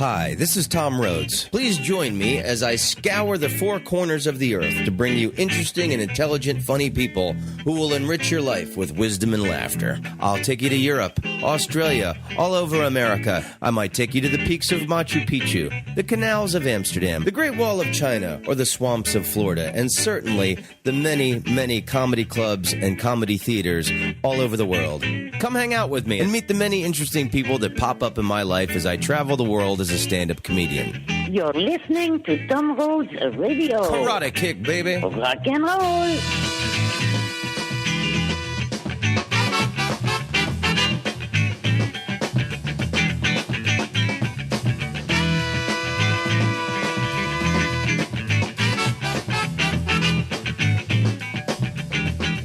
Hi, this is Tom Rhodes. Please join me as I scour the four corners of the earth to bring you interesting and intelligent, funny people who will enrich your life with wisdom and laughter. I'll take you to Europe, Australia, all over America. I might take you to the peaks of Machu Picchu, the canals of Amsterdam, the Great Wall of China, or the swamps of Florida, and certainly the many, many comedy clubs and comedy theaters all over the world. Come hang out with me and meet the many interesting people that pop up in my life as I travel the world as a stand-up comedian. You're listening to Tom Rhodes Radio. Karate kick, baby. Rock and roll.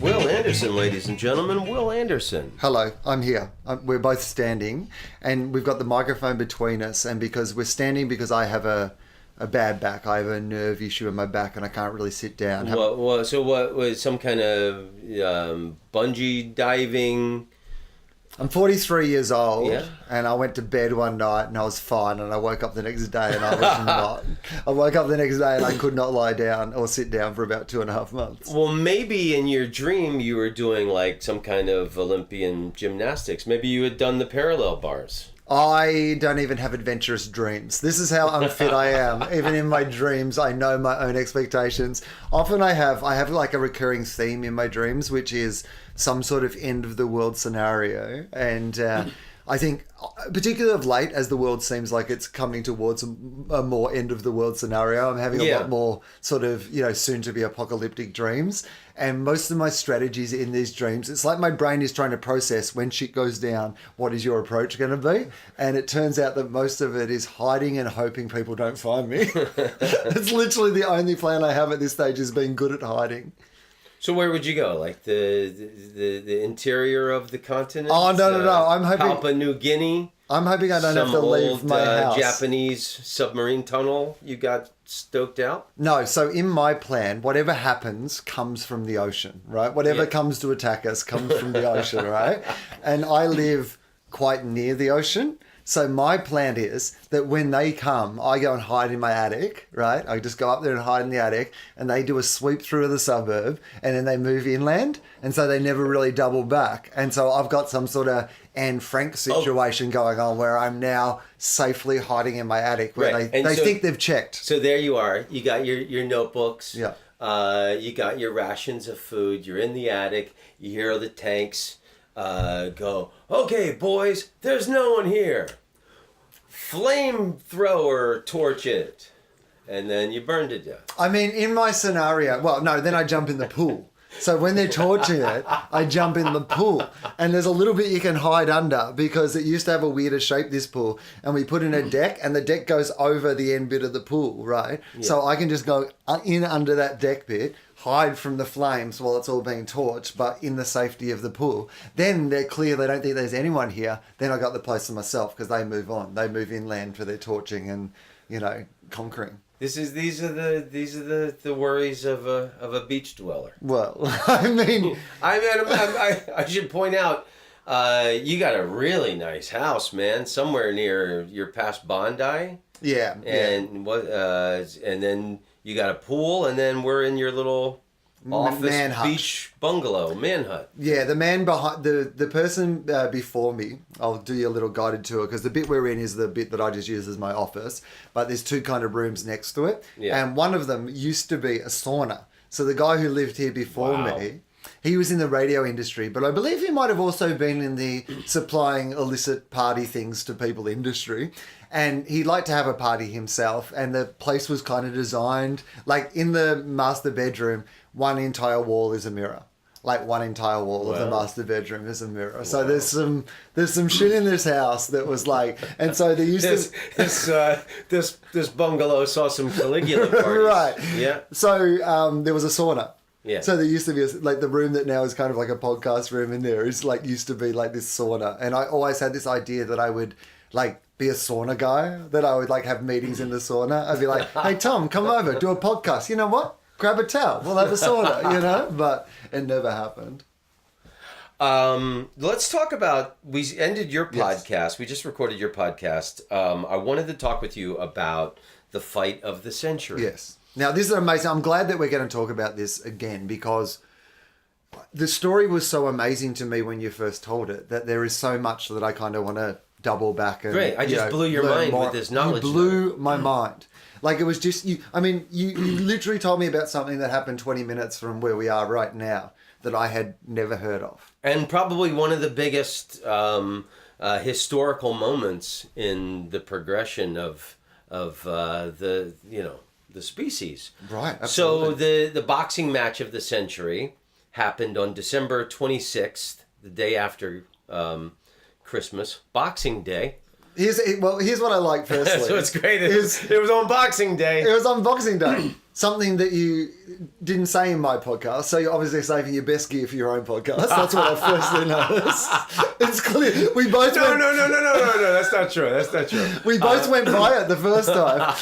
Wil Anderson, ladies and gentlemen. Wil Anderson. Hello, I'm here. We're both standing, and we've got the microphone between us. And because we're standing, because I have a bad back, I have a nerve issue in my back, and I can't really sit down. So what was some kind of bungee diving? I'm 43 years old, Yeah. and I went to bed one night, and I was fine, and I woke up the next day, and I was not. I woke up the next day, and I could not lie down or sit down for about 2.5 months. Well, maybe in your dream you were doing like some kind of Olympian gymnastics. Maybe you had done the parallel bars. I don't even have adventurous dreams. This is how unfit I am. Even in my dreams, I know my own expectations. Often I have like a recurring theme in my dreams, which is some sort of end of the world scenario. And I think, particularly of late, as the world seems like it's coming towards a more end of the world scenario, I'm having a lot more sort of, soon to be apocalyptic dreams. And most of my strategies in these dreams, it's like my brain is trying to process when shit goes down, what is your approach going to be? And it turns out that most of it is hiding and hoping people don't find me. It's literally the only plan I have at this stage, is being good at hiding. So where would you go? Like the interior of the continent? Oh, no. I'm hoping Papua New Guinea? I'm hoping I don't have to leave my house. Japanese submarine tunnel you got stoked out? No, so in my plan, whatever happens comes from the ocean, right? Whatever comes to attack us comes from the ocean, right? And I live quite near the ocean. So my plan is that when they come, I go and hide in my attic, right? I just go up there and hide in the attic, and they do a sweep through the suburb, and then they move inland, and so they never really double back. And so I've got some sort of Anne Frank situation going on where I'm now safely hiding in my attic, where they think they've checked. So there you are. You got your notebooks. Yeah. You got your rations of food. You're in the attic. You hear the tanks go, okay, boys, there's no one here. Flamethrower, torch it. And then you burn to death. I mean, in my scenario, then I jump in the pool. So when they're torching it, I jump in the pool. And there's a little bit you can hide under, because it used to have a weirder shape, this pool. And we put in a deck, and the deck goes over the end bit of the pool, right? Yeah. So I can just go in under that deck bit, hide from the flames while it's all being torched, but in the safety of the pool. Then they're clear, they don't think there's anyone here. Then I got the place to myself, because they move on. They move inland for their torching and, conquering. These are the worries of a beach dweller. Well, I mean, I should point out, you got a really nice house, man, somewhere near your past Bondi. Yeah. And and then you got a pool, and then we're in your little office beach bungalow, man hut. Yeah, the man behind the person before me. I'll do you a little guided tour, because the bit we're in is the bit that I just use as my office. But there's two kind of rooms next to it, and one of them used to be a sauna. So the guy who lived here before me, he was in the radio industry, but I believe he might have also been in the supplying illicit party things to people industry. And he liked to have a party himself, and the place was kind of designed like in the master bedroom. One entire wall is a mirror. Like one entire wall of the master bedroom is a mirror. So there's some shit in this house that was like, and so they used this bungalow saw some Caligula parties. Right. Yeah. So there was a sauna. Yeah. So there used to be like the room that now is kind of like a podcast room in there is like used to be like this sauna, and I always had this idea that I would like be a sauna guy, that I would like have meetings in the sauna. I'd be like, hey Tom, come over, do a podcast. You know what? Grab a towel, we'll have a sauna, But it never happened. Let's talk about, we ended your podcast. Yes. We just recorded your podcast. I wanted to talk with you about the fight of the century. Yes. Now, this is amazing. I'm glad that we're going to talk about this again because the story was so amazing to me when you first told it that there is so much that I kind of want to double back and Great. I just blew your mind with this knowledge. You blew my mind. Like, it was just you. I mean, you literally told me about something that happened 20 minutes from where we are right now that I had never heard of. And probably one of the biggest historical moments in the progression of the species. Right. Absolutely. So the boxing match of the century happened on December 26th, the day after Christmas, Boxing Day. Here's what I like firstly. So it's great. It was on Boxing Day. It was on Boxing Day. Something that you didn't say in my podcast, so you're obviously saving your best gear for your own podcast. That's what I firstly noticed. It's clear. We both No, that's not true. That's not true. We both went by it the first time.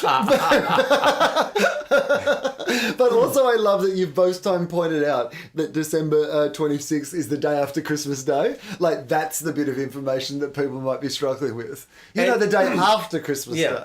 But also I love that you've both time pointed out that December 26th is the day after Christmas Day. Like, that's the bit of information that people might be struggling with. The day after Christmas Day.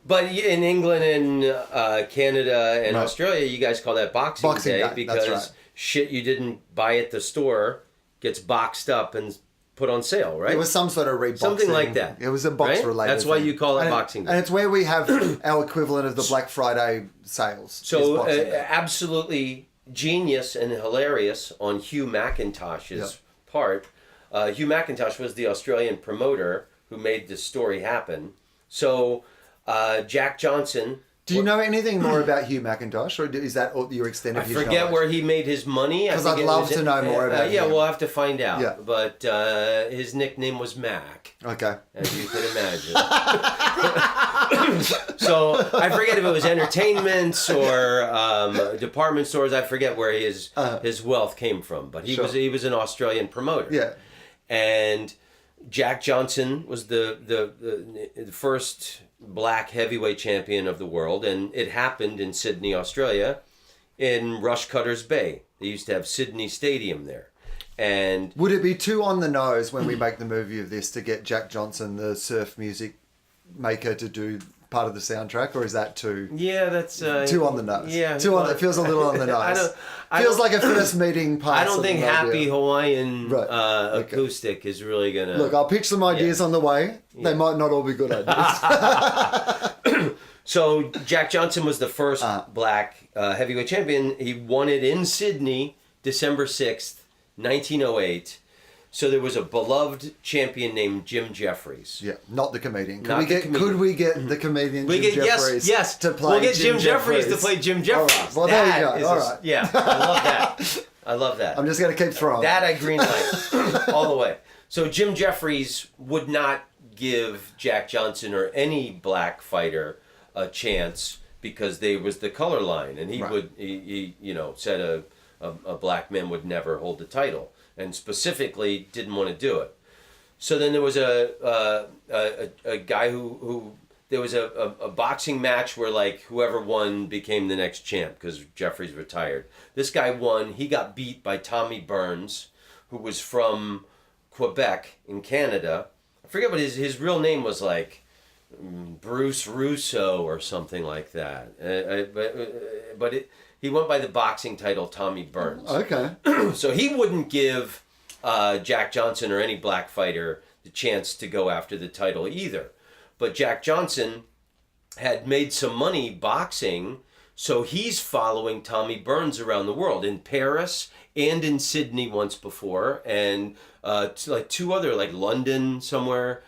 But in England and Canada and Australia, you guys call that Boxing Day because shit you didn't buy at the store gets boxed up and put on sale, right? It was some sort of reboxing. Something like that. It was a box-related That's why you call it Boxing Day. And it's where we have our equivalent of the Black Friday sales. So absolutely genius and hilarious on Hugh McIntosh's part. Hugh McIntosh was the Australian promoter who made this story happen. So Jack Johnson... Do you know anything more about Hugh McIntosh, or is that your extent of his knowledge? I forget where he made his money. Because I'd love to know more about him. Yeah, we'll have to find out. Yeah. But his nickname was Mac. Okay. As you could imagine. So I forget if it was entertainments or department stores. I forget where his wealth came from. But he was an Australian promoter. Yeah. And Jack Johnson was the first black heavyweight champion of the world, and it happened in Sydney, Australia, in Rushcutters Bay. They used to have Sydney Stadium there. And would it be too on the nose when we make the movie of this to get Jack Johnson, the surf music maker, to do part of the soundtrack, or is that too? Yeah, that's too on the nose. Yeah, it feels a little on the nose. Feels like a first meeting pass. I don't think Happy Hawaiian acoustic is really gonna. Look, I'll pitch some ideas on the way. They might not all be good ideas. So Jack Johnson was the first black heavyweight champion. He won it in Sydney, December 6th, 1908. So there was a beloved champion named Jim Jeffries. Yeah, not the comedian. Could we get the comedian Jim Jeffries to play We'll get Jim Jeffries to play Jim Jeffries. Right. Well, there you go. All right. Yeah, I love that. I love that. I'm just going to keep throwing. That I green light all the way. So Jim Jeffries would not give Jack Johnson or any black fighter a chance because there was the color line, and he said a black man would never hold the title, and specifically didn't want to do it. So then there was a guy who there was a boxing match where like whoever won became the next champ because Jeffries retired. This guy won. He got beat by Tommy Burns, who was from Quebec in Canada. I forget what his real name was, like Bruce Russo or something like that. He went by the boxing title Tommy Burns. Okay. So he wouldn't give Jack Johnson or any black fighter the chance to go after the title either. But Jack Johnson had made some money boxing, so he's following Tommy Burns around the world, in Paris and in Sydney once before, and like two other, like London somewhere.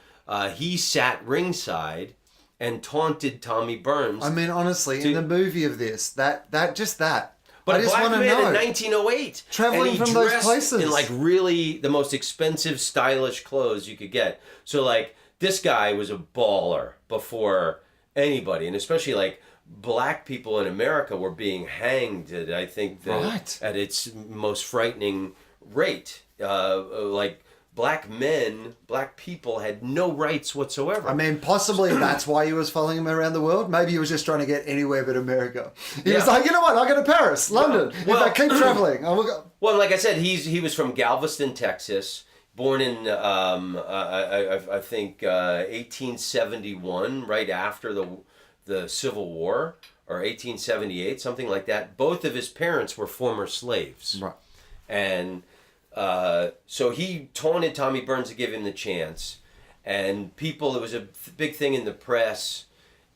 He sat ringside and taunted Tommy Burns. I mean, honestly, in the movie of this, that. But I a just black want to man know. in 1908, traveling from those places in like really the most expensive, stylish clothes you could get. So like this guy was a baller before anybody, and especially like black people in America were being hanged at, I think, at its most frightening rate. Like black people had no rights whatsoever. I mean, possibly that's why he was following him around the world. Maybe he was just trying to get anywhere but America. He was like, you know what? I'll go to Paris, London. If I keep traveling, I will go. Well, like I said, he was from Galveston, Texas, born in I think 1871, right after the Civil War, or 1878, something like that. Both of his parents were former slaves, right? And so he taunted Tommy Burns to give him the chance, and it was a big thing in the press,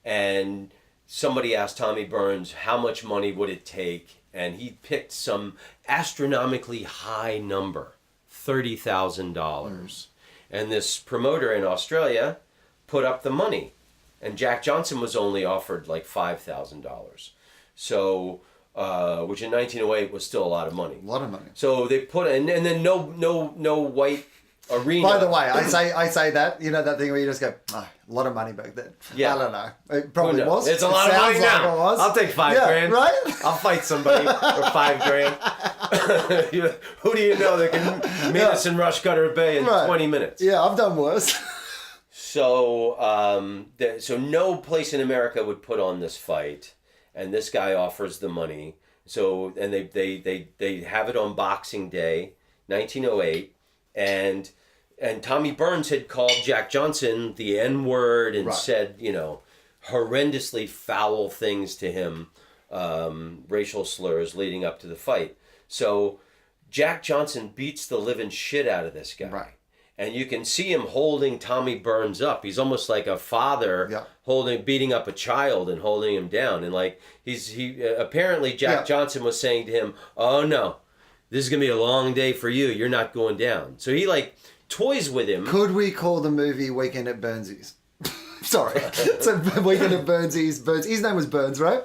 and somebody asked Tommy Burns how much money would it take, and he picked some astronomically high number, $30,000. And this promoter in Australia put up the money, and Jack Johnson was only offered like $5,000. So which in 1908 was still a lot of money. A lot of money. So they put and then no white arena. By the way, I say that, you know, that thing where you just go, oh, a lot of money back then. Yeah. I don't know. It probably was. It's a lot of money now. Like it was. I'll take $5,000. Right? I'll fight somebody for $5,000. Who do you know that can meet us in Rush Cutter Bay in 20 minutes? Yeah, I've done worse. So, so no place in America would put on this fight, and this guy offers the money. So, and they have it on Boxing Day, 1908, and Tommy Burns had called Jack Johnson the N-word and said, you know, horrendously foul things to him, racial slurs leading up to the fight. So, Jack Johnson beats the living shit out of this guy. Right. And you can see him holding Tommy Burns up. He's almost like a father beating up a child and holding him down. And like apparently Jack Johnson was saying to him, "Oh no, this is gonna be a long day for you. You're not going down." So he like toys with him. Could we call the movie Weekend at Burnsies? Sorry, so Weekend at Burnsies. His name was Burns, right?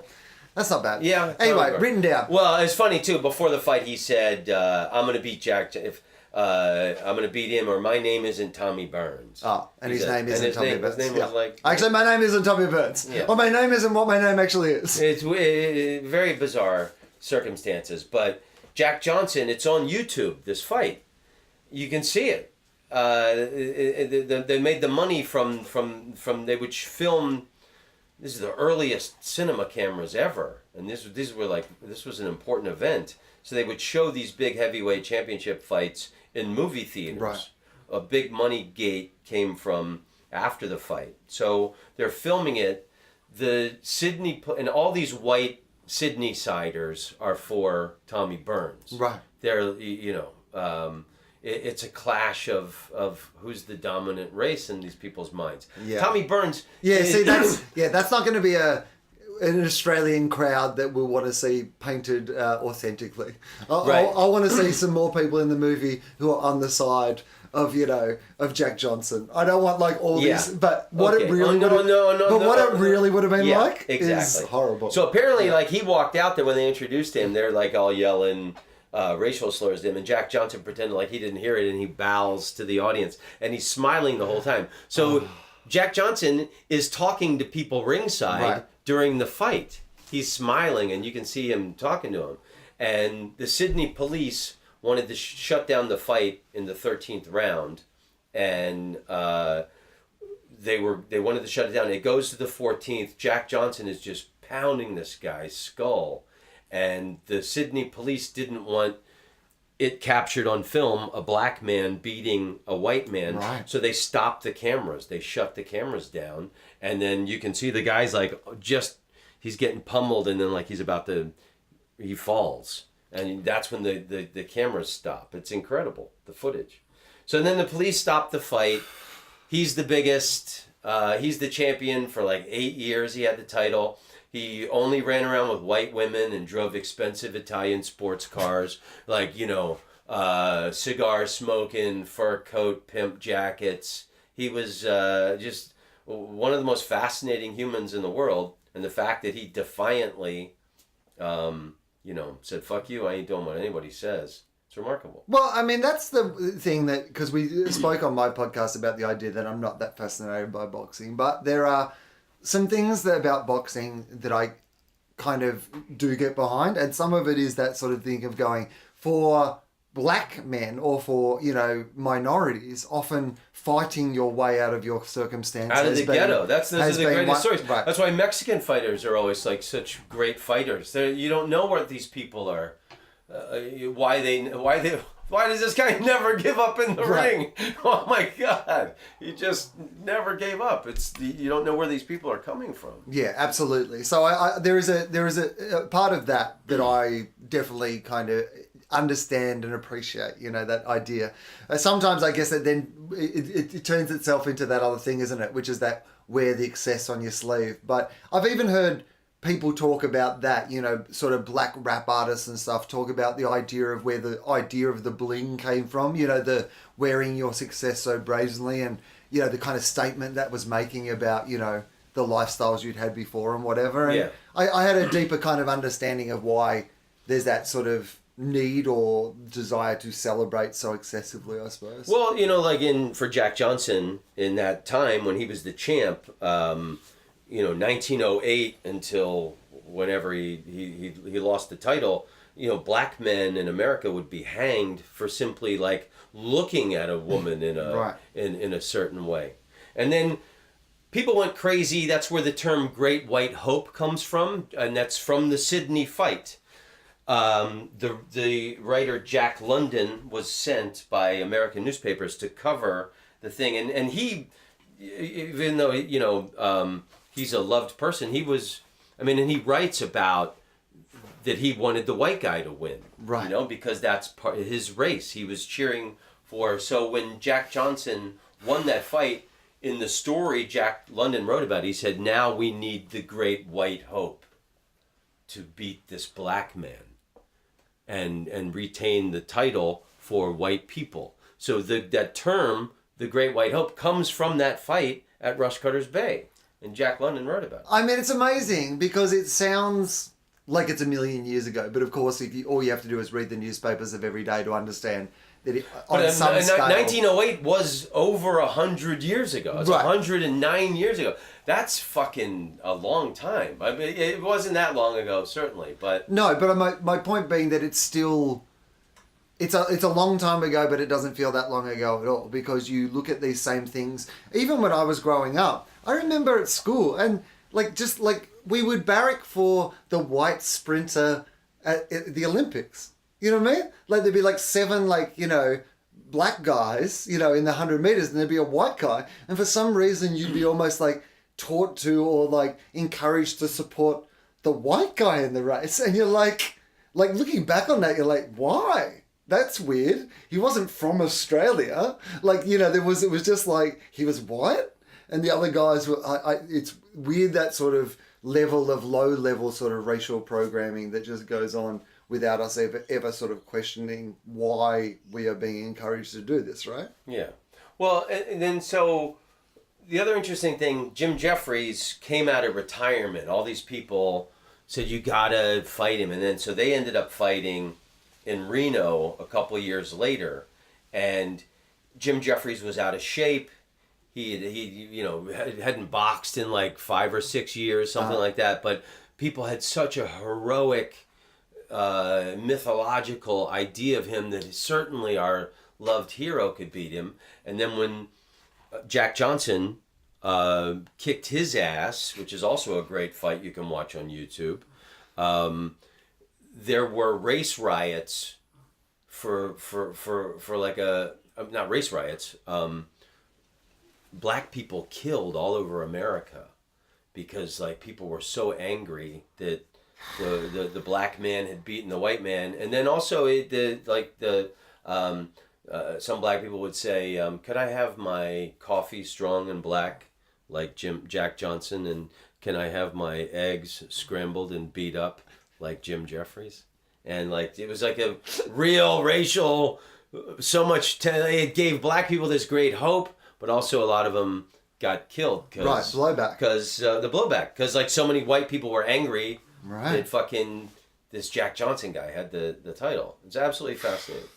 That's not bad. Yeah. Anyway, written down. Well, it's funny too. Before the fight, he said, "I'm gonna beat Jack if." I'm going to beat him, or my name isn't Tommy Burns. Oh, and his name isn't Tommy Burns. His name was like... Actually, my name isn't Tommy Burns. Yeah. Or my name isn't what my name actually is. It's very bizarre circumstances. But Jack Johnson, it's on YouTube, this fight. You can see it. They made the money from they would film... This is the earliest cinema cameras ever. And this was an important event. So they would show these big heavyweight championship fights in movie theaters. Right. A big money gate came from after the fight. So they're filming it. The Sydney and all these white Sydney siders are for Tommy Burns. Right. They're it's a clash of who's the dominant race in these people's minds. Yeah. Tommy Burns. Yeah. See, that's not going to be an Australian crowd that will want to see painted authentically. I want to see some more people in the movie who are on the side of Jack Johnson. I don't want like all these, but what it really would have been like is horrible. So apparently, like he walked out there when they introduced him, they're like all yelling racial slurs to him, and Jack Johnson pretended like he didn't hear it, and he bows to the audience, and he's smiling the whole time. So Jack Johnson is talking to people ringside during the fight. He's smiling, and you can see him talking to him. And the Sydney police wanted to shut down the fight in the 13th round, and they wanted to shut it down. It goes to the 14th. Jack Johnson is just pounding this guy's skull, and the Sydney police didn't want it captured on film, a black man beating a white man. Right. So they stopped the cameras. They shut the cameras down. And then you can see the guy's like, he's getting pummeled, and then like he falls. And that's when the cameras stop. It's incredible, the footage. So then the police stopped the fight. He's the biggest. He's the champion for like 8 years. He had the title. He only ran around with white women and drove expensive Italian sports cars, like, cigar smoking, fur coat, pimp jackets. He was just one of the most fascinating humans in the world. And the fact that he defiantly, said, "Fuck you, I ain't doing what anybody says." It's remarkable. Well, I mean, that's the thing that, because we spoke on my podcast about the idea that I'm not that fascinated by boxing, but there are some things about boxing that I kind of do get behind, and some of it is that sort of thing of going, for black men or for, minorities, often fighting your way out of your circumstance. Out of the ghetto. Those are the greatest stories. Right. That's why Mexican fighters are always like such great fighters. You don't know what these people are, why does this guy never give up in the ring? Oh my God. He just never gave up. You don't know where these people are coming from. Yeah, absolutely. So there is a part of that I definitely kind of understand and appreciate, that idea. Sometimes I guess that then it turns itself into that other thing, isn't it? Which is that wear the excess on your sleeve. But I've even heard people talk about that, sort of black rap artists and stuff talk about the idea of where the idea of the bling came from, the wearing your success so brazenly and, the kind of statement that was making about, the lifestyles you'd had before and whatever. And I had a deeper kind of understanding of why there's that sort of need or desire to celebrate so excessively, I suppose. Well, for Jack Johnson in that time when he was the champ, 1908 until whenever he lost the title, black men in America would be hanged for simply like looking at a woman in a certain way. And then people went crazy. That's where the term Great White Hope comes from, and that's from the Sydney fight. The writer Jack London was sent by American newspapers to cover the thing, and he, even though he's a loved person, and he writes about that he wanted the white guy to win, because that's part of his race. He was cheering for. So when Jack Johnson won that fight, in the story Jack London wrote about, he said, "Now we need the Great White Hope to beat this black man and retain the title for white people." So that term, the Great White Hope, comes from that fight at Rushcutter's Bay. And Jack London wrote about it. I mean, it's amazing because it sounds like it's a million years ago. But of course, all you have to do is read the newspapers of every day to understand that on some scale... 1908 was over 100 years ago. It's 109 years ago. That's fucking a long time. I mean, it wasn't that long ago, certainly, but... No, but my point being that it's still... It's a long time ago, but it doesn't feel that long ago at all, because you look at these same things. Even when I was growing up, I remember at school, and we would barrack for the white sprinter at the Olympics. You know what I mean? Like there'd be like 7 black guys, in the 100 meters, and there'd be a white guy, and for some reason you'd be almost like taught to or like encouraged to support the white guy in the race, and you're like looking back on that, you're like, why? That's weird. He wasn't from Australia. It was just like he was white, and the other guys were. It's weird, that sort of level of low level sort of racial programming that just goes on without us ever sort of questioning why we are being encouraged to do this, right? Yeah. Well, and then so the other interesting thing, Jim Jeffries came out of retirement. All these people said, "You gotta fight him," and then so they ended up fighting in Reno a couple years later, and Jim Jeffries was out of shape. He hadn't boxed in like 5 or 6 years, something like that. But people had such a heroic, mythological idea of him that certainly our loved hero could beat him. And then when Jack Johnson kicked his ass, which is also a great fight you can watch on YouTube. There were race riots for like not race riots, black people killed all over America because like people were so angry that the black man had beaten the white man. And then also some black people would say, could I have my coffee strong and black like Jack Johnson, and can I have my eggs scrambled and beat up like Jim Jeffries? And like it was like a real racial, it gave black people this great hope, but also a lot of them got killed. Blowback. Because the blowback. Because like so many white people were angry that fucking this Jack Johnson guy had the title. It's absolutely fascinating.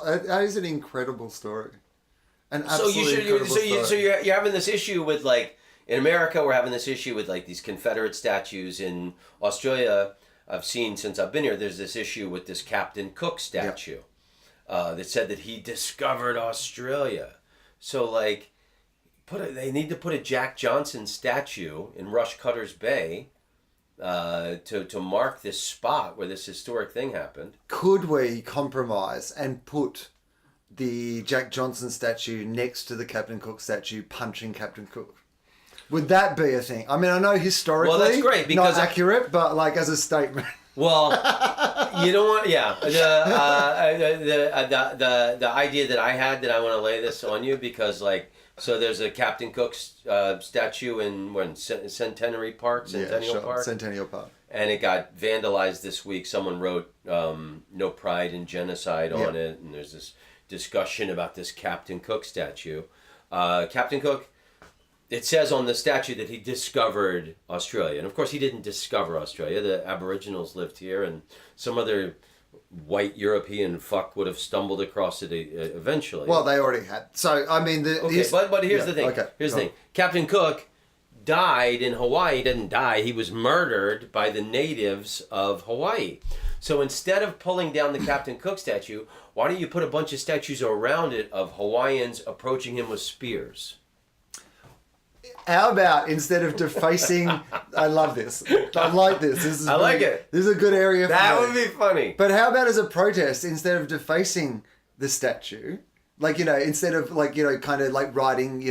That is an incredible story. So you're having this issue with like, in America, we're having this issue with like these Confederate statues. In Australia, I've seen since I've been here, there's this issue with this Captain Cook statue. that said that he discovered Australia. So like, they need to put a Jack Johnson statue in Rushcutter's Bay to mark this spot where this historic thing happened. Could we compromise and put the Jack Johnson statue next to the Captain Cook statue punching Captain Cook? Would that be a thing? I mean, I know historically, well, that's great because not accurate, but like as a statement. Well, you don't want, yeah. The idea that I had that I want to lay this on you because like, so there's a Captain Cook statue in Centennial Park, Centennial Park, and it got vandalized this week. Someone wrote "No Pride in Genocide" on it, and there's this discussion about this Captain Cook statue. Captain Cook, it says on the statue that he discovered Australia, and of course he didn't discover Australia. The Aboriginals lived here, and some other white European fuck would have stumbled across it eventually. Well, they already had. So, I mean... but here's the thing. Okay, here's the thing. Captain Cook died in Hawaii. He didn't die. He was murdered by the natives of Hawaii. So instead of pulling down the Captain Cook statue, why don't you put a bunch of statues around it of Hawaiians approaching him with spears? How about instead of defacing... I love this. I like this. I like it. This is a good area for that me. would be funny. But how about as a protest, instead of defacing the statue, like, instead of like, kind of like writing,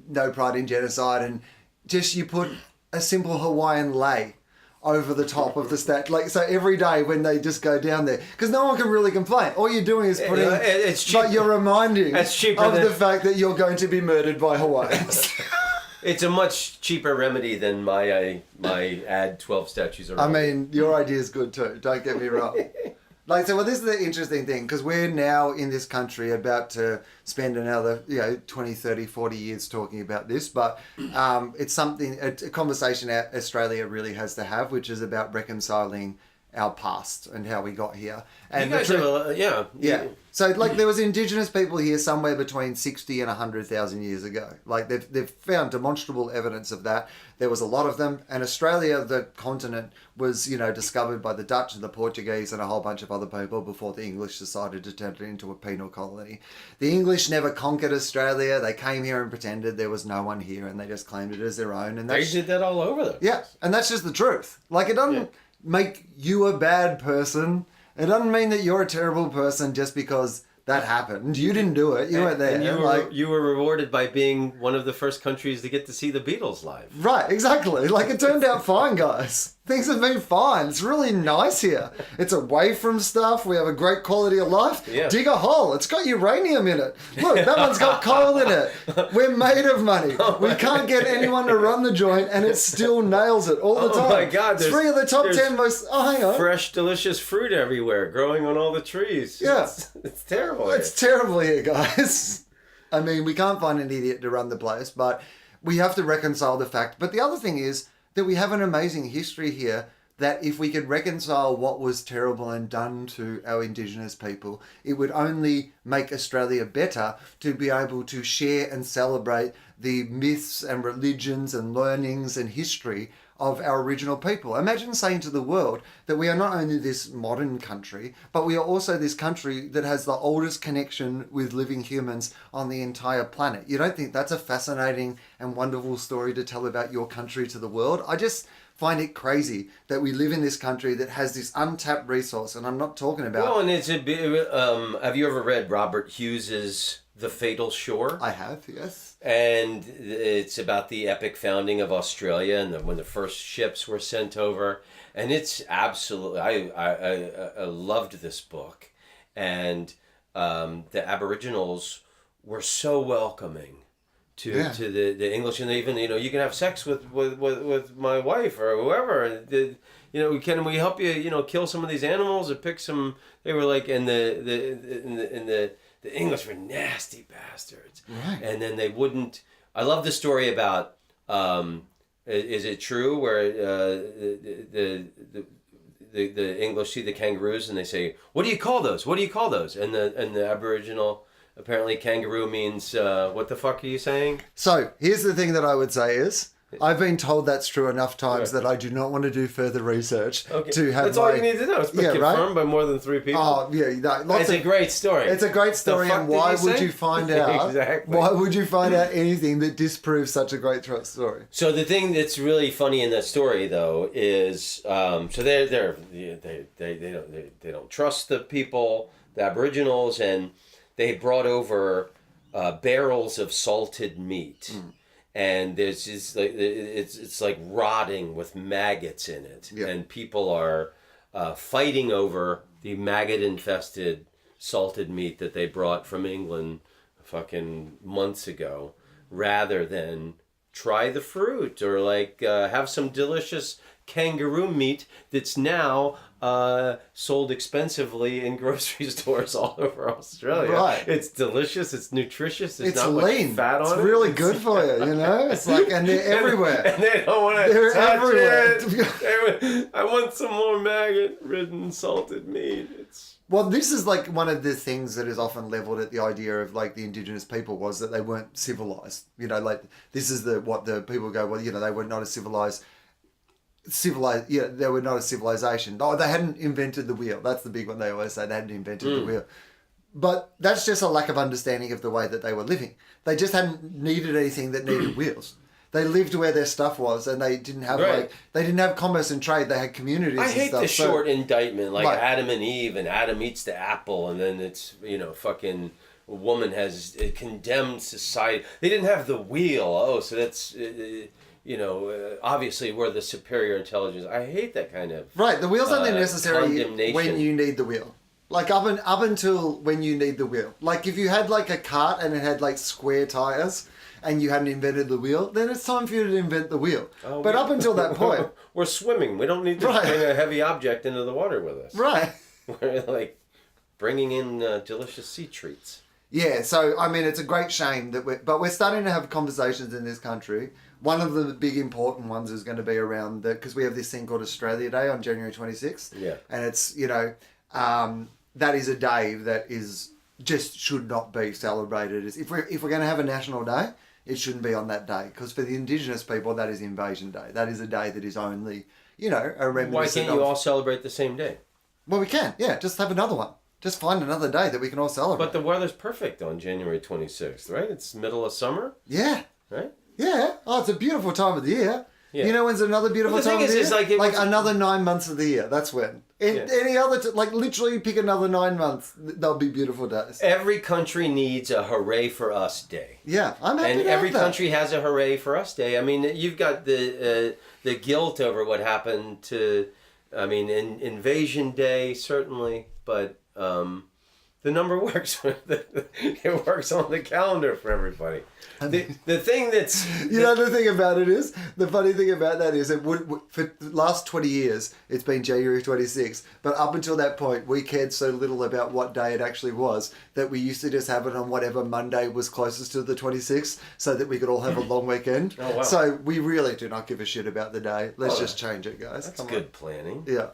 no pride in genocide, and just you put a simple Hawaiian lei over the top of the statue. Like, so every day when they just go down there, because no one can really complain. All you're doing is putting, it's cheap. but you're reminding of the fact that you're going to be murdered by Hawaiians. It's a much cheaper remedy than my add 12 statues around. I mean, your idea is good too. Don't get me wrong. This is the interesting thing, because we're now in this country about to spend another 20, 30, 40 years talking about this, but it's something, a conversation Australia really has to have, which is about reconciling our past and how we got here. And you guys have yeah. So there was indigenous people here somewhere between 60 and 100,000 years ago. Like they've found demonstrable evidence of that. There was a lot of them. And Australia, the continent, was, discovered by the Dutch and the Portuguese and a whole bunch of other people before the English decided to turn it into a penal colony. The English never conquered Australia. They came here and pretended there was no one here, and they just claimed it as their own. And they did that all over them. Yeah. And that's just the truth. Like, it doesn't make you a bad person. It doesn't mean that you're a terrible person just because that happened. You didn't do it. You weren't there. And you were rewarded by being one of the first countries to get to see the Beatles live. Right, exactly. Like, it turned out fine, guys. Things have been fine. It's really nice here. It's away from stuff. We have a great quality of life. Yeah. Dig a hole. It's got uranium in it. Look, that one's got coal in it. We're made of money. We can't get anyone to run the joint, and it still nails it all the time. Oh my God. 3 of the top 10 most... Oh, hang on. Fresh, delicious fruit everywhere, growing on all the trees. Yeah. It's terrible. It's terrible here, guys. I mean, we can't find an idiot to run the place, but we have to reconcile the fact. But the other thing is that we have an amazing history here, that if we could reconcile what was terrible and done to our Indigenous people, it would only make Australia better to be able to share and celebrate the myths and religions and learnings and history of our original people. Imagine saying to the world that we are not only this modern country, but we are also this country that has the oldest connection with living humans on the entire planet. You don't think that's a fascinating and wonderful story to tell about your country to the world? I just find it crazy that we live in this country that has this untapped resource, and I'm not talking about... Well, and it's a bit... have you ever read Robert Hughes's The Fatal Shore? I have, yes. And it's about the epic founding of Australia and when the first ships were sent over. And it's absolutely... I loved this book. And the Aboriginals were so welcoming to the English. And even, you can have sex with my wife or whoever. And can we help you, kill some of these animals or pick some... They were like, the English were nasty bastards. Right. And then they wouldn't... I love the story about... is it true where the English see the kangaroos and they say, what do you call those? What do you call those? And the Aboriginal... Apparently kangaroo means... what the fuck are you saying? So, here's the thing that I would say is... I've been told that's true enough times that I do not want to do further research to have. That's all you need to know. It's been confirmed by more than 3 people. Oh yeah, it's a great story. It's a great story, and why would you find out? Exactly. Why would you find out anything that disproves such a great story? So the thing that's really funny in that story, though, is so they don't trust the people, the Aboriginals, and they brought over barrels of salted meat. And there's just like it's like rotting with maggots in it, and people are fighting over the maggot-infested salted meat that they brought from England fucking months ago, rather than try the fruit or like have some delicious kangaroo meat that's now sold expensively in grocery stores all over Australia. Right. It's delicious. It's nutritious. There's it's not lean. much fat on it. It's really good for you, you know? It's like, and they're everywhere. And they don't want to They're touch everywhere. it. I want some more maggot-ridden salted meat. Well, this is like one of the things that is often leveled at the idea of like the indigenous people was that they weren't civilized. You know, like this is what the people go, well, you know, they were not a civilized, they were not a civilization. Oh, they hadn't invented the wheel. That's the big one they always say. They hadn't invented the wheel. But that's just a lack of understanding of the way that they were living. They just hadn't needed anything that needed wheels. They lived where their stuff was, and they didn't have they didn't have commerce and trade. They had communities. I hate and stuff. the short indictment, like Adam and Eve, and Adam eats the apple, and then it's fucking woman has condemned society. They didn't have the wheel. Oh, so that's obviously we're the superior intelligence. I hate that kind of the wheel's only necessary condemnation. when you need the wheel. Like up until when you need the wheel. Like if you had like a cart and it had like square tires, and you hadn't invented the wheel, then it's time for you to invent the wheel. But up until that point... We're swimming. We don't need to bring a heavy object into the water with us. Right. We're like bringing in delicious sea treats. Yeah, so, I mean, it's a great shame that we're starting to have conversations in this country. One of the big important ones is going to be around because we have this thing called Australia Day on January 26th. Yeah. And it's, that is a day that just should not be celebrated. If we're going to have a national day, it shouldn't be on that day, because for the Indigenous people, that is Invasion Day. That is a day that is only, a reminiscent. Why can't you all celebrate the same day? Well, we can. Yeah, just have another one. Just find another day that we can all celebrate. But the weather's perfect on January 26th, right? It's middle of summer. Yeah. Right? Yeah. Oh, it's a beautiful time of the year. Yeah. You know when's another beautiful time of the year? Like another 9 months of the year. That's when. Any other, literally pick another 9 months. They'll be beautiful days. Every country needs a hooray for us day. Yeah, I'm happy to have every that. country has a hooray for us day. I mean, you've got the guilt over what happened to, Invasion Day, certainly, but the number works. It works on the calendar for everybody. The thing that's... the thing about it is, the funny thing about that is, for the last 20 years, it's been January 26th, but up until that point, we cared so little about what day it actually was, that we used to just have it on whatever Monday was closest to the 26th, so that we could all have a long weekend. Oh, wow. So we really do not give a shit about the day. Let's just change it, guys. That's good planning. Yeah.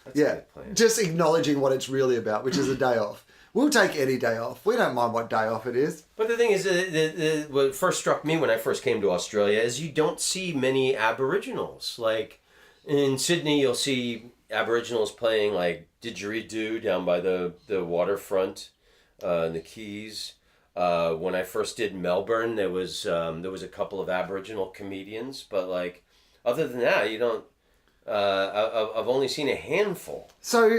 That's good planning. Just acknowledging what it's really about, which is a day off. We'll take any day off. We don't mind what day off it is. But the thing is, what first struck me when I first came to Australia is you don't see many Aboriginals. Like in Sydney, you'll see Aboriginals playing like didgeridoo down by the waterfront, in the Keys. When I first did Melbourne, there was a couple of Aboriginal comedians, but like other than that, you don't. I've only seen a handful. So,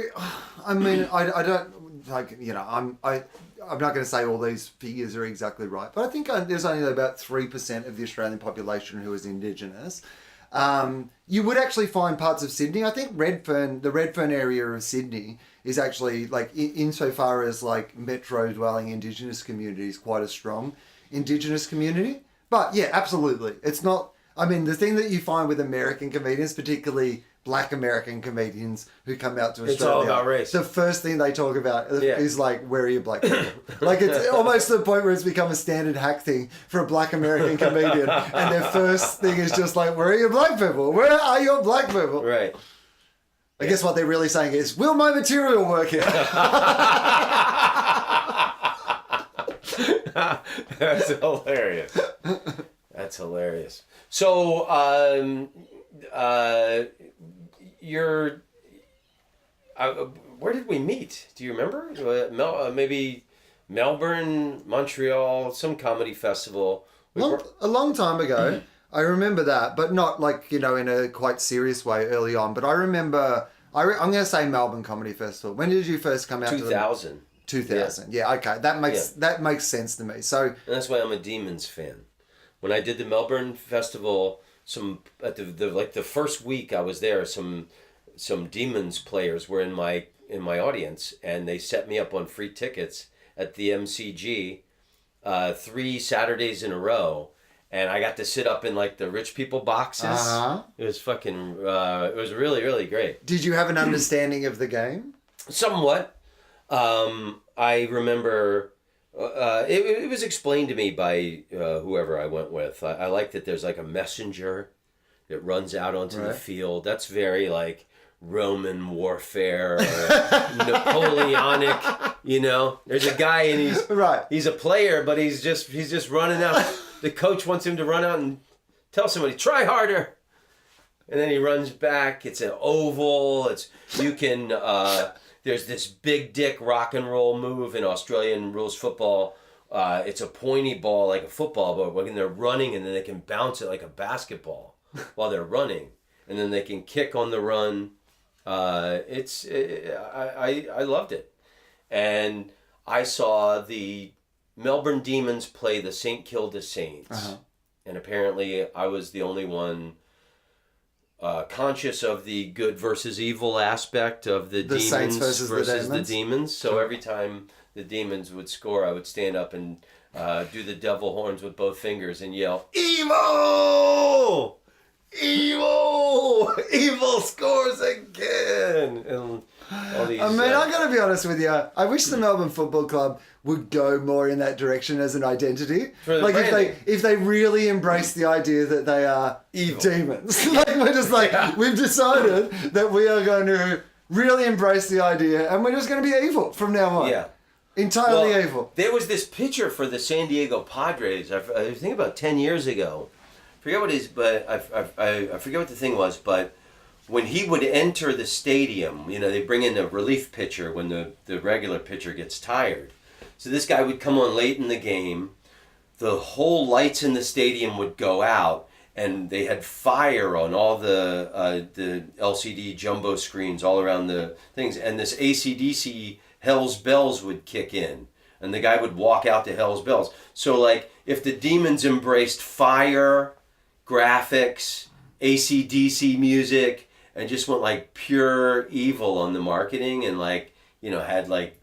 I mean, I don't I'm not going to say all these figures are exactly right, but I think there's only about 3% of the Australian population who is Indigenous. You would actually find parts of Sydney. I think the Redfern area of Sydney is actually like insofar as like metro dwelling Indigenous communities, quite a strong Indigenous community. But yeah, absolutely, it's not. I mean, the thing that you find with American comedians, particularly Black American comedians who come out to Australia, it's all about race. The first thing they talk about is like, where are your black people? Like, it's almost to the point where it's become a standard hack thing for a Black American comedian. And their first thing is just like, where are your black people? Where are your black people? Right. I guess what they're really saying is, will my material work here? That's hilarious. That's hilarious. So, you're. Where did we meet? Do you remember? Maybe Melbourne, Montreal, some comedy festival. A long time ago. I remember that, but not like, in a quite serious way early on. But I remember, I'm going to say Melbourne Comedy Festival. When did you first come out 2000. 2000. Yeah, okay. That makes sense to me. So, and that's why I'm a Demons fan. When I did the Melbourne Festival, at the first week I was there, some Demons players were in my audience, and they set me up on free tickets at the MCG 3 Saturdays in a row, and I got to sit up in like the rich people boxes. Uh-huh. It was fucking it was really, really great. Did you have an understanding of the game? Somewhat. I remember it was explained to me by whoever I went with. I like that there's like a messenger that runs out onto the field. That's very like Roman warfare or Napoleonic, There's a guy and he's a player, but he's just running out. The coach wants him to run out and tell somebody, try harder. And then he runs back. It's an oval. There's this big dick rock and roll move in Australian rules football. It's a pointy ball like a football, but when they're running, and then they can bounce it like a basketball while they're running, and then they can kick on the run. I loved it, and I saw the Melbourne Demons play the St Kilda Saints, and apparently I was the only one conscious of the good versus evil aspect of the Demons Saints versus the Demons. So every time the Demons would score, I would stand up and do the devil horns with both fingers and yell, "Evil! Evil! Evil scores again!" And all these. I gotta be honest with you. I wish the Melbourne Football Club would go more in that direction as an identity. Like if they really embrace the idea that they are evil demons. Like we're just like we've decided that we are going to really embrace the idea, and we're just going to be evil from now on. Yeah. Entirely evil. There was this pitcher for the San Diego Padres. I think about 10 years ago. I forget what the thing was, but when he would enter the stadium, they bring in a relief pitcher when the regular pitcher gets tired. So this guy would come on late in the game, the whole lights in the stadium would go out, and they had fire on all the LCD jumbo screens all around the things, and this AC/DC Hell's Bells would kick in, and the guy would walk out to Hell's Bells. So like if the Demons embraced fire, graphics, AC/DC music, and just went like pure evil on the marketing, and like had like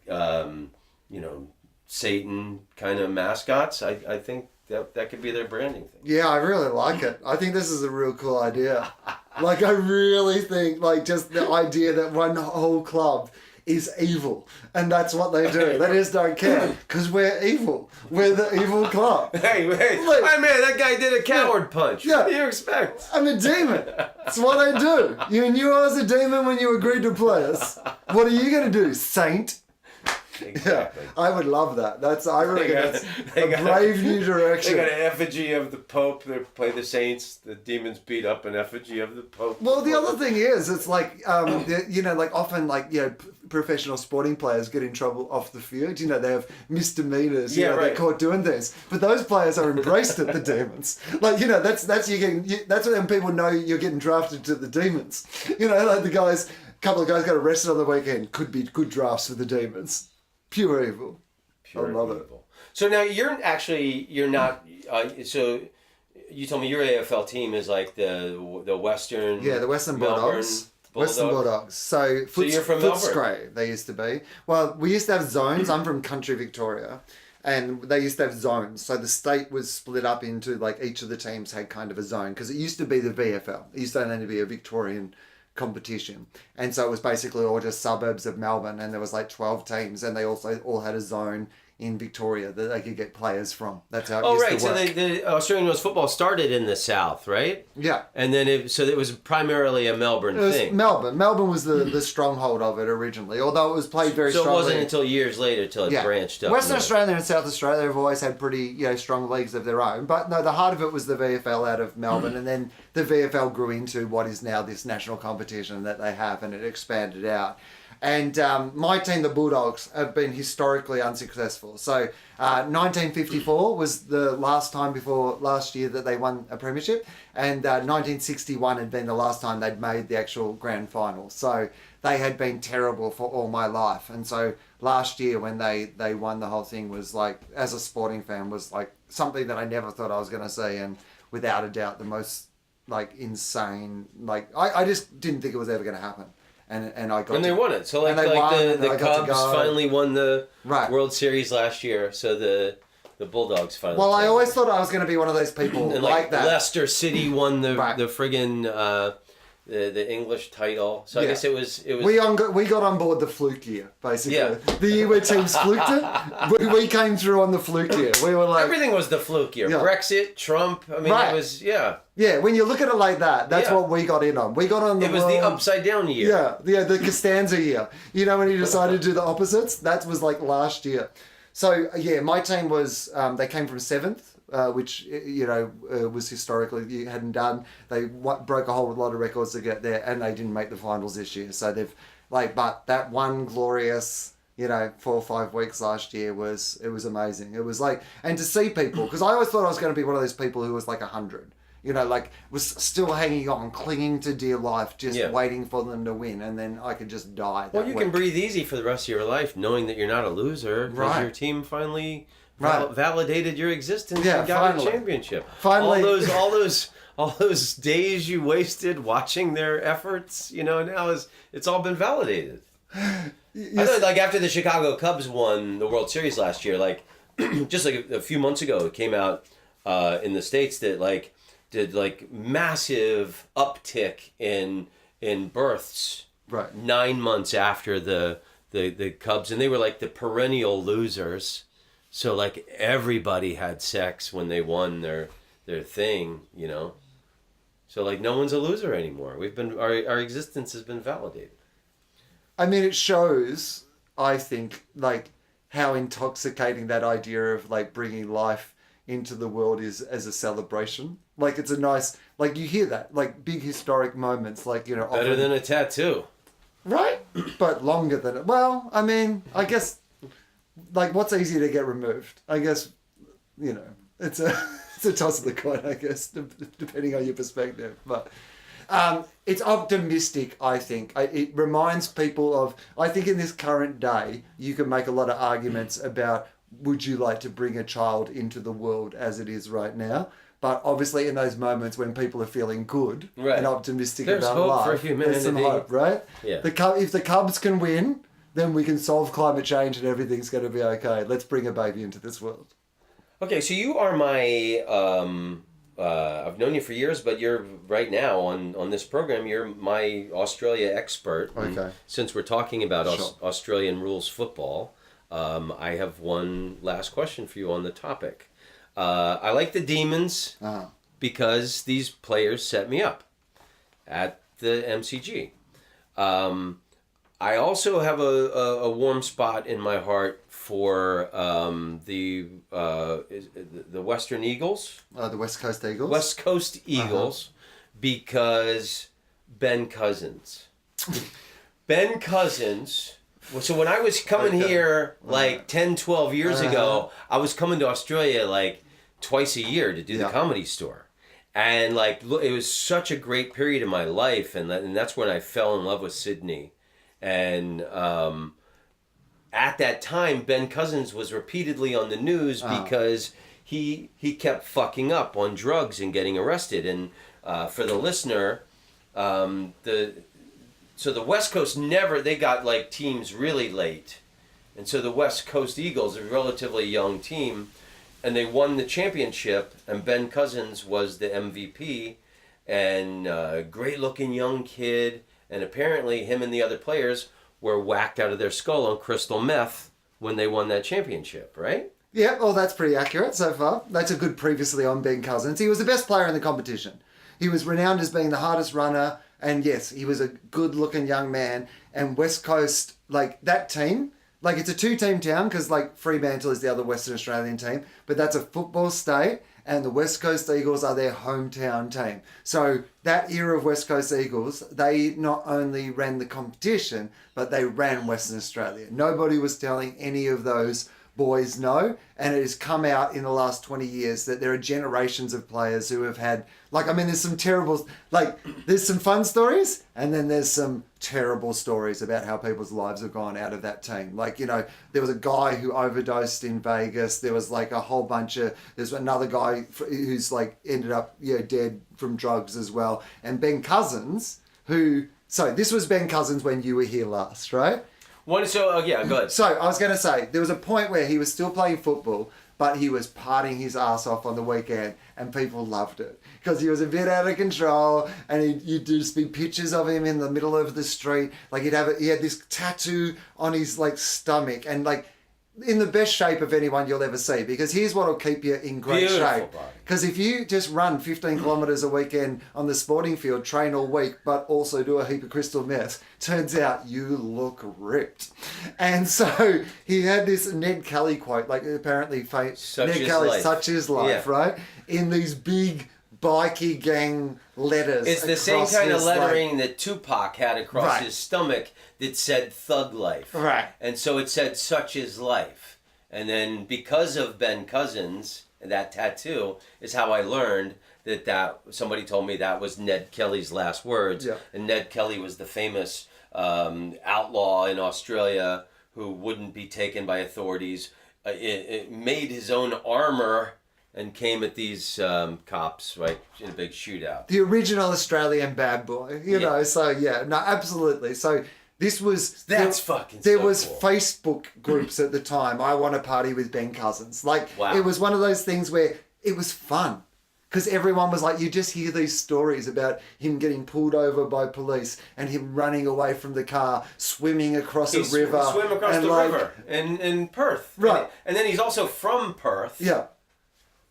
Satan kind of mascots, I think that could be their branding thing. Yeah, I really like it. I think this is a real cool idea. Like I really think like just the idea that one whole club is evil, and that's what they do. They just don't care because we're evil. We're the evil club. Hey, that guy did a coward punch. Yeah. What do you expect? I'm a demon. That's what I do. You knew I was a demon when you agreed to play us. What are you going to do, saint? Exactly. Yeah, I would love that. I reckon that's a brave new direction. They got an effigy of the Pope. They play the Saints. The Demons beat up an effigy of the Pope. Well, the other thing is, it's like, like often like, professional sporting players get in trouble off the field. They have misdemeanors. They're caught doing things. But those players are embraced at the Demons. Like, that's when people know you're getting drafted to the Demons. Like a couple of guys got arrested on the weekend. Could be good drafts for the Demons. Pure evil. I love it. So now you're not. So you told me your AFL team is like the Western. Yeah, the Western Bulldogs. Western Bulldogs. So you're from Melbourne. Footscray, they used to be. Well, we used to have zones. I'm from country Victoria, and they used to have zones. So the state was split up into like each of the teams had kind of a zone because it used to be the VFL. It used to only be a Victorian competition, and so it was basically all just suburbs of Melbourne, and there was like 12 teams, and they also all had a zone in Victoria that they could get players from. That's how it Oh, used right. to work. So the Australian rules football started in the South, right? Yeah. And then it was primarily a Melbourne It was thing. Melbourne. Melbourne was the stronghold of it originally, although it was played very So it strongly. wasn't until years later till it branched up. Western north. Australia and South Australia have always had pretty strong leagues of their own. But no, the heart of it was the VFL out of Melbourne, and then the VFL grew into what is now this national competition that they have, and it expanded out. And my team, the Bulldogs, have been historically unsuccessful. So 1954 was the last time before last year that they won a premiership, and 1961 had been the last time they'd made the actual grand final. So they had been terrible for all my life. And so last year when they won the whole thing was like, as a sporting fan, was like something that I never thought I was going to see, and without a doubt the most like insane, like I just didn't think it was ever going to happen. And I got And they won it. So like the Cubs finally won the World Series last year. So the Bulldogs finally. Well, I always thought I was going to be one of those people and like that. Leicester City won the friggin' the English title. So I guess it was. We got on board the fluke year, basically. Yeah. The year where teams fluked it, we came through on the fluke year. We were like everything was the fluke year. Yeah. Brexit, Trump. I mean, it was Yeah, when you look at it like that, that's what we got in on. We got on the. It was the upside down year. Yeah, the Costanza year. You know when he decided to do the opposites? That was like last year. So yeah, my team was they came from 7th. Which was historically you hadn't done. They broke a whole lot of records to get there, and they didn't make the finals this year. So they've but that one glorious 4 or 5 weeks last year was amazing. It was like, and to see people, because I always thought I was going to be one of those people who was like 100. Was still hanging on, clinging to dear life, just waiting for them to win, and then I could just die. Well, you can breathe easy for the rest of your life, knowing that you're not a loser, because your team finally validated your existence and got a championship. Finally, all those days you wasted watching their efforts, now it's all been validated. I know, like after the Chicago Cubs won the World Series last year, like just like a few months ago, it came out in the States that did massive uptick in births 9 months after the Cubs, and they were like the perennial losers. So like everybody had sex when they won their thing, So like no one's a loser anymore. Our existence has been validated. I mean, it shows, I think, like how intoxicating that idea of like bringing life into the world is as a celebration. Like it's a nice, like you hear that, like big historic moments, like better often, than a tattoo, right? But longer than it. Well, I mean, I guess. Like, what's easier to get removed? I guess, it's a toss of the coin, I guess, depending on your perspective. But it's optimistic, I think. It reminds people of, I think in this current day, you can make a lot of arguments about, would you like to bring a child into the world as it is right now? But obviously in those moments when people are feeling good and optimistic about hope life, for humanity. there's some hope, right? Yeah. If the Cubs can win, then we can solve climate change and everything's going to be okay. Let's bring a baby into this world. Okay, so you are my, I've known you for years, but you're right now on this program, you're my Australia expert. Okay. Since we're talking about Australian rules football, I have one last question for you on the topic. I like the Demons because these players set me up at the MCG. I also have a warm spot in my heart for the Western Eagles. The West Coast Eagles. West Coast Eagles, because Ben Cousins. Ben Cousins. So when I was coming here like 10, 12 years ago, I was coming to Australia like twice a year to do the Comedy Store. And like it was such a great period in my life, and that's when I fell in love with Sydney. And at that time, Ben Cousins was repeatedly on the news because he kept fucking up on drugs and getting arrested. And for the listener, the West Coast they got like teams really late. And so the West Coast Eagles, a relatively young team, and they won the championship, and Ben Cousins was the MVP, and great looking young kid. And apparently him and the other players were whacked out of their skull on crystal meth when they won that championship, right? Yeah, well, that's pretty accurate so far. That's a good previously on Ben Cousins. He was the best player in the competition. He was renowned as being the hardest runner, and yes, he was a good-looking young man. And West Coast, like, that team, like, it's a two-team town because, like, Fremantle is the other Western Australian team, but that's a football state, and the West Coast Eagles are their hometown team. So that era of West Coast Eagles, they not only ran the competition, but they ran Western Australia. Nobody was telling any of those boys no, and it has come out in the last 20 years that there are generations of players who have had, like, I mean, there's some terrible, like, there's some fun stories, and then there's some terrible stories about how people's lives have gone out of that team. Like, you know, there was a guy who overdosed in Vegas. There was like a whole bunch of, there's another guy who's like ended up, you know, dead from drugs as well. And Ben Cousins, so this was Ben Cousins when you were here last, right? Go ahead. So I was going to say, there was a point where he was still playing football, but he was partying his ass off on the weekend, and people loved it because he was a bit out of control, and you'd just be pictures of him in the middle of the street. Like he had this tattoo on his like stomach, and like in the best shape of anyone you'll ever see, because here's what will keep you in great shape. Because if you just run 15 kilometres a weekend on the sporting field, train all week, but also do a heap of crystal meth, turns out you look ripped. And so he had this Ned Kelly quote, like apparently Ned Kelly, such is life, right? In these big bikie gang letters. It's the same kind of lettering that Tupac had across his stomach that said thug life. Right. And so it said such is life. And then because of Ben Cousins, that tattoo is how I learned that somebody told me that was Ned Kelly's last words. Yeah. And Ned Kelly was the famous outlaw in Australia who wouldn't be taken by authorities. It made his own armor and came at these cops, right, in a big shootout. The original Australian bad boy, you know, so yeah, no, absolutely. So this was... That's fucking There so was cool. Facebook groups at the time, I want to party with Ben Cousins. Like, Wow. It was one of those things where it was fun. Because everyone was like, you just hear these stories about him getting pulled over by police and him running away from the car, swimming across a river. Swim across the river in Perth. Right. And then he's also from Perth. Yeah.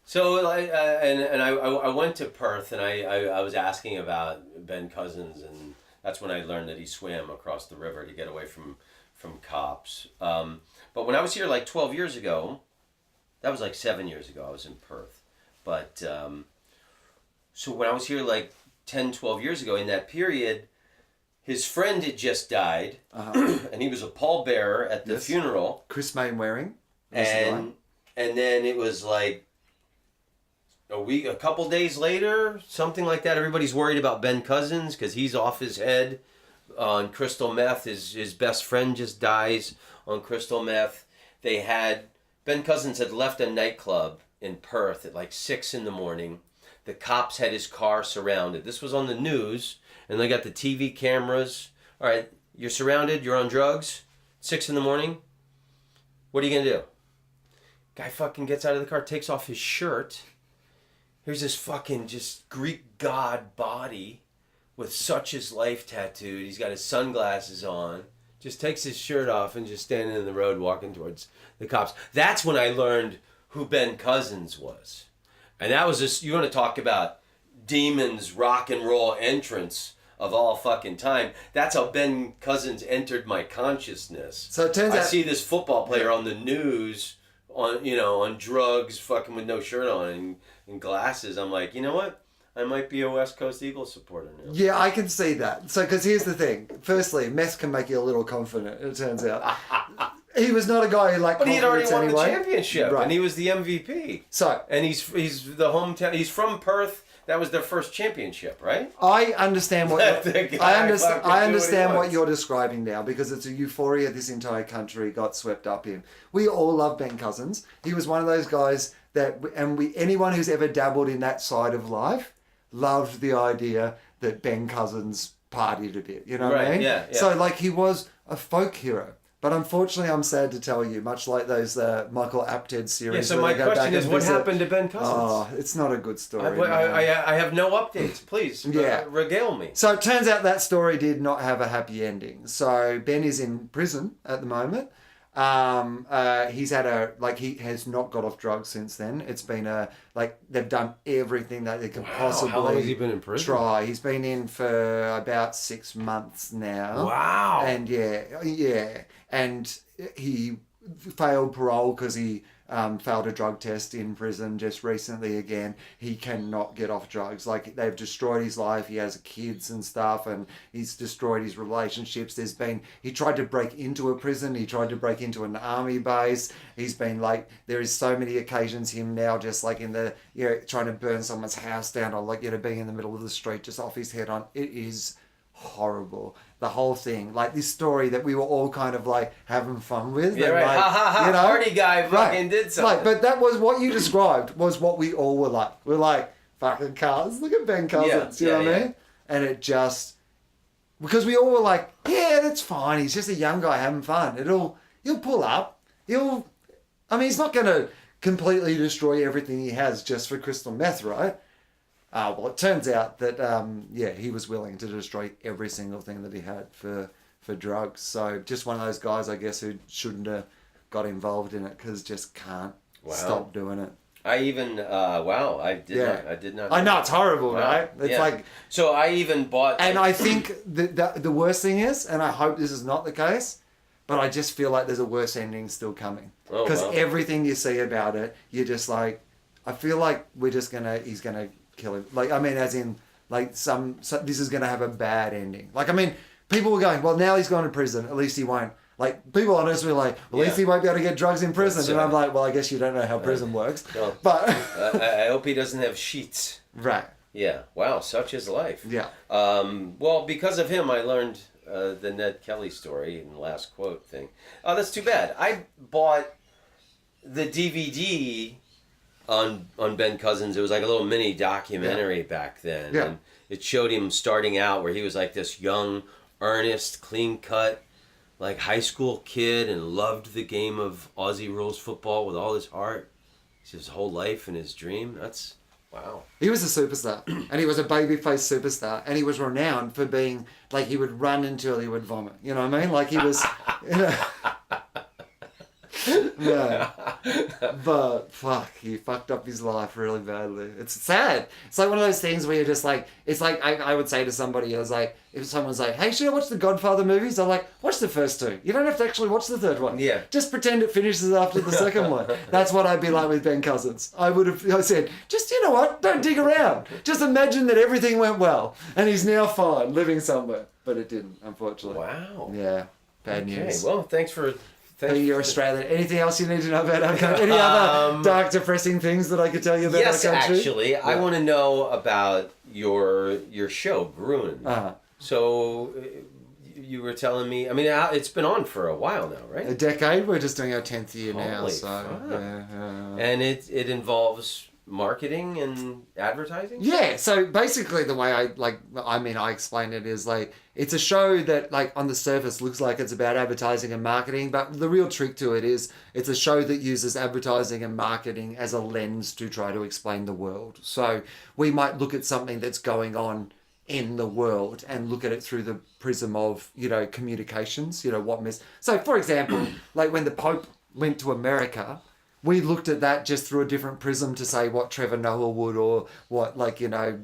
So I went to Perth and I was asking about Ben Cousins, and that's when I learned that he swam across the river to get away from cops. But when I was here like 12 years ago, that was like 7 years ago, I was in Perth. But so when I was here like 10, 12 years ago, in that period, his friend had just died, and he was a pallbearer at the funeral. Chris Mainwaring. And then it was like a couple days later, something like that. Everybody's worried about Ben Cousins because he's off his head on crystal meth. His best friend just dies on crystal meth. Ben Cousins had left a nightclub in Perth at like 6 a.m. The cops had his car surrounded. This was on the news, and they got the TV cameras. All right, you're surrounded, you're on drugs, 6 a.m. What are you going to do? Guy fucking gets out of the car, takes off his shirt. Here's this fucking just Greek god body with such is life tattooed. He's got his sunglasses on. Just takes his shirt off and just standing in the road walking towards the cops. That's when I learned who Ben Cousins was. And that was just, you want to talk about Demons rock and roll entrance of all fucking time. That's how Ben Cousins entered my consciousness. So it turns I out... see this football player on the news on drugs, fucking with no shirt on and glasses. I'm like, you know what? I might be a West Coast Eagles supporter now. Yeah, I can see that. So, because here's the thing. Firstly, meth can make you a little confident, it turns out. He was not a guy who liked But he had already won anyway. the championship, Right. and he was the MVP. So, And he's the hometown. He's from Perth. That was their first championship, right? I understand what The guy I fucking do understand what what he you're describing now, because it's a euphoria this entire country got swept up in. We all love Ben Cousins. He was one of those guys that, anyone who's ever dabbled in that side of life loved the idea that Ben Cousins partied a bit. You know what I mean? Yeah. So like he was a folk hero. But unfortunately, I'm sad to tell you, much like those Michael Apted series. Yeah, so where my they go back question is, and what visit- happened to Ben Cousins? Oh, it's not a good story. I have no updates. Please, Yeah. regale me. So it turns out that story did not have a happy ending. So Ben is in prison at the moment. He's had he has not got off drugs since then. It's been they've done everything that they could possibly How long has he been in prison? try. He's been in for about 6 months now. Wow. And and he failed parole because he failed a drug test in prison just recently again. He cannot get off drugs. Like, they've destroyed his life. He has kids and stuff, and he's destroyed his relationships. He tried to break into a prison. He tried to break into an army base. He's been there is so many occasions him now just in the, trying to burn someone's house down, or being in the middle of the street just off his head on. It is horrible. The whole thing, this story that we were all kind of having fun with. Yeah, and, right. Ha ha ha! Party guy fucking did something. But that was what you described. Was what we all were like. We're like, fucking Cousins. Look at Ben Cousins. You know what I mean? And it just, because we all were like, yeah, that's fine. He's just a young guy having fun. He'll pull up. He's not going to completely destroy everything he has just for crystal meth, right? Well, it turns out that, he was willing to destroy every single thing that he had for drugs. So just one of those guys, I guess, who shouldn't have got involved in it because just can't stop doing it. I even, I did not. I know, it's horrible, right? It's So I even bought... And I think the worst thing is, and I hope this is not the case, but I just feel like there's a worse ending still coming. Because everything you see about it, you're just I feel like he's going to kill him. This is going to have a bad ending. People were going, well, now he's gone to prison. At least he won't. People honestly were like, well, at least he won't be able to get drugs in prison. And I'm like, well, I guess you don't know how prison works. No. But I hope he doesn't have sheets. Right. Yeah. Wow. Such is life. Yeah. Well, because of him, I learned the Ned Kelly story and the last quote thing. Oh, that's too bad. I bought the DVD on Ben Cousins. It was like a little mini documentary back then. Yeah. And it showed him starting out where he was like this young, earnest, clean-cut, high school kid and loved the game of Aussie rules football with all his heart. His whole life and his dream. That's... Wow. He was a superstar, and he was a baby-faced superstar, and he was renowned for being, he would run until he would vomit. You know what I mean? He was... Yeah. But fuck, he fucked up his life really badly. It's sad. It's one of those things where you're just I would say to somebody, if someone's like, hey, should I watch the Godfather movies? I'm like, watch the first two. You don't have to actually watch the third one. Yeah. Just pretend it finishes after the second one. That's what I'd be like with Ben Cousins. I said, just, you know what? Don't dig around. Just imagine that everything went well and he's now fine living somewhere. But it didn't, unfortunately. Wow. Yeah. Bad news. Well, thanks for... You're Australian. Anything else you need to know about our country? Any other dark, depressing things that I could tell you about our country? Yes, actually. I want to know about your show, Gruen. So you were telling me, it's been on for a while now, right? A decade. We're just doing our 10th year now. Holy So fuck. And it involves marketing and advertising? Yeah, so basically the way I explain it is it's a show that on the surface looks like it's about advertising and marketing, but the real trick to it is it's a show that uses advertising and marketing as a lens to try to explain the world. So we might look at something that's going in the world and look at it through the prism of, communications, So for example, when the Pope went to America, we looked at that just through a different prism to say what Trevor Noah would or what,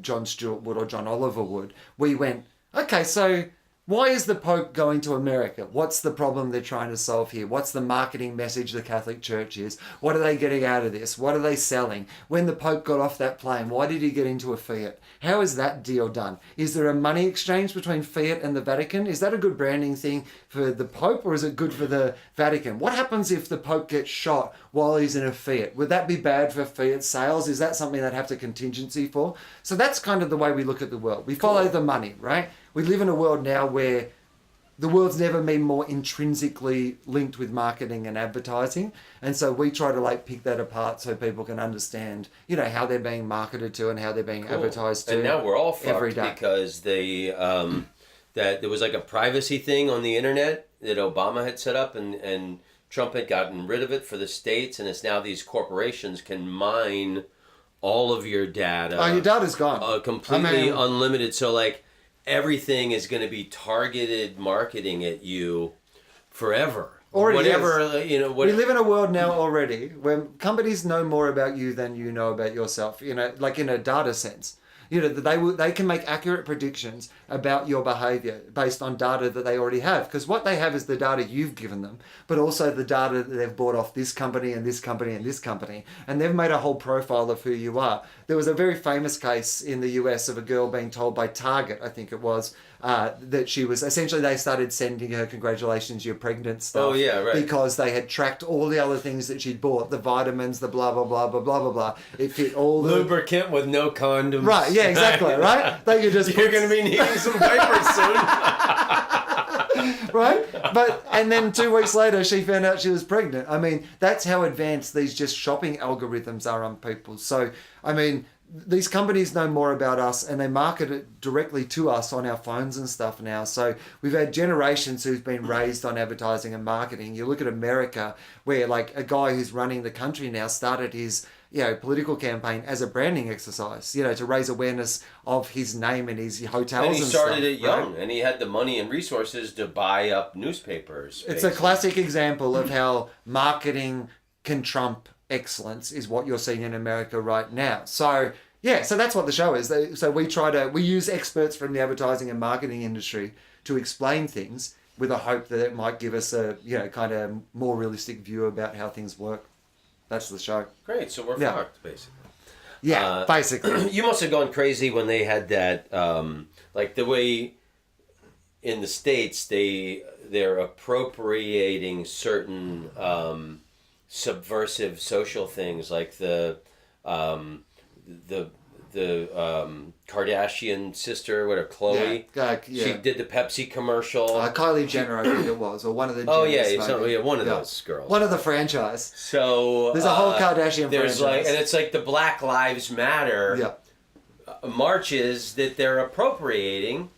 Jon Stewart would or John Oliver would. We went, okay, so why is the Pope going to America? What's the problem they're trying to solve here? What's the marketing message the Catholic Church is? What are they getting out of this? What are they selling? When the Pope got off that plane, why did he get into a Fiat? How is that deal done? Is there a money exchange between Fiat and the Vatican? Is that a good branding thing for the Pope or is it good for the Vatican? What happens if the Pope gets shot while he's in a Fiat? Would that be bad for Fiat sales? Is that something they'd have to contingency for? So that's kind of the way we look at the world. We follow the money, right? We live in a world now where the world's never been more intrinsically linked with marketing and advertising. And so we try to pick that apart so people can understand, how they're being marketed to and how they're being advertised to. And now we're all every fucked day. Because they, that there was a privacy thing on the internet that Obama had set up and Trump had gotten rid of it for the states. And it's now these corporations can mine all of your data. Oh, your data's gone. Completely unlimited. So everything is going to be targeted marketing at you forever. Already whatever, is. We live in a world now already where companies know more about you than you know about yourself, like in a data sense. They can make accurate predictions about your behavior based on data that they already have. Because what they have is the data you've given them, but also the data that they've bought off this company and this company and this company. And they've made a whole profile of who you are. There was a very famous case in the US of a girl being told by Target, I think it was, that she was, essentially they started sending her congratulations, you're pregnant stuff. Oh, yeah, right. Because they had tracked all the other things that she'd bought, the vitamins, the blah, blah, blah, blah, blah, blah, blah. It fit all the... Lubricant with no condoms. Right, yeah, exactly, right? They could just... You're going to be needing some diapers soon. Right? And then 2 weeks later, she found out she was pregnant. I mean, that's how advanced these just shopping algorithms are on people. So, I mean, these companies know more about us and they market it directly to us on our phones and stuff now. So we've had generations who've been raised on advertising and marketing. You look at America, where like a guy who's running the country now started his political campaign as a branding exercise, to raise awareness of his name and his hotels and he started stuff, it young, right? and he had the money and resources to buy up newspapers. It's a classic example of how marketing can trump excellence is what you're seeing in America right now. So so that's what the show is. So we use experts from the advertising and marketing industry to explain things with a hope that it might give us a kind of more realistic view about how things work. That's the show. Great, so we're fucked basically. Yeah, basically. You must have gone crazy when they had that, like the way in the States they're appropriating certain subversive social things, like the Kardashian sister, Khloe. She did the Pepsi commercial. Kylie Jenner, I think it was, or one of the. Oh Jenners, one of those girls. One of the franchise. So there's a whole Kardashian there's franchise. and it's like the Black Lives Matter marches that they're appropriating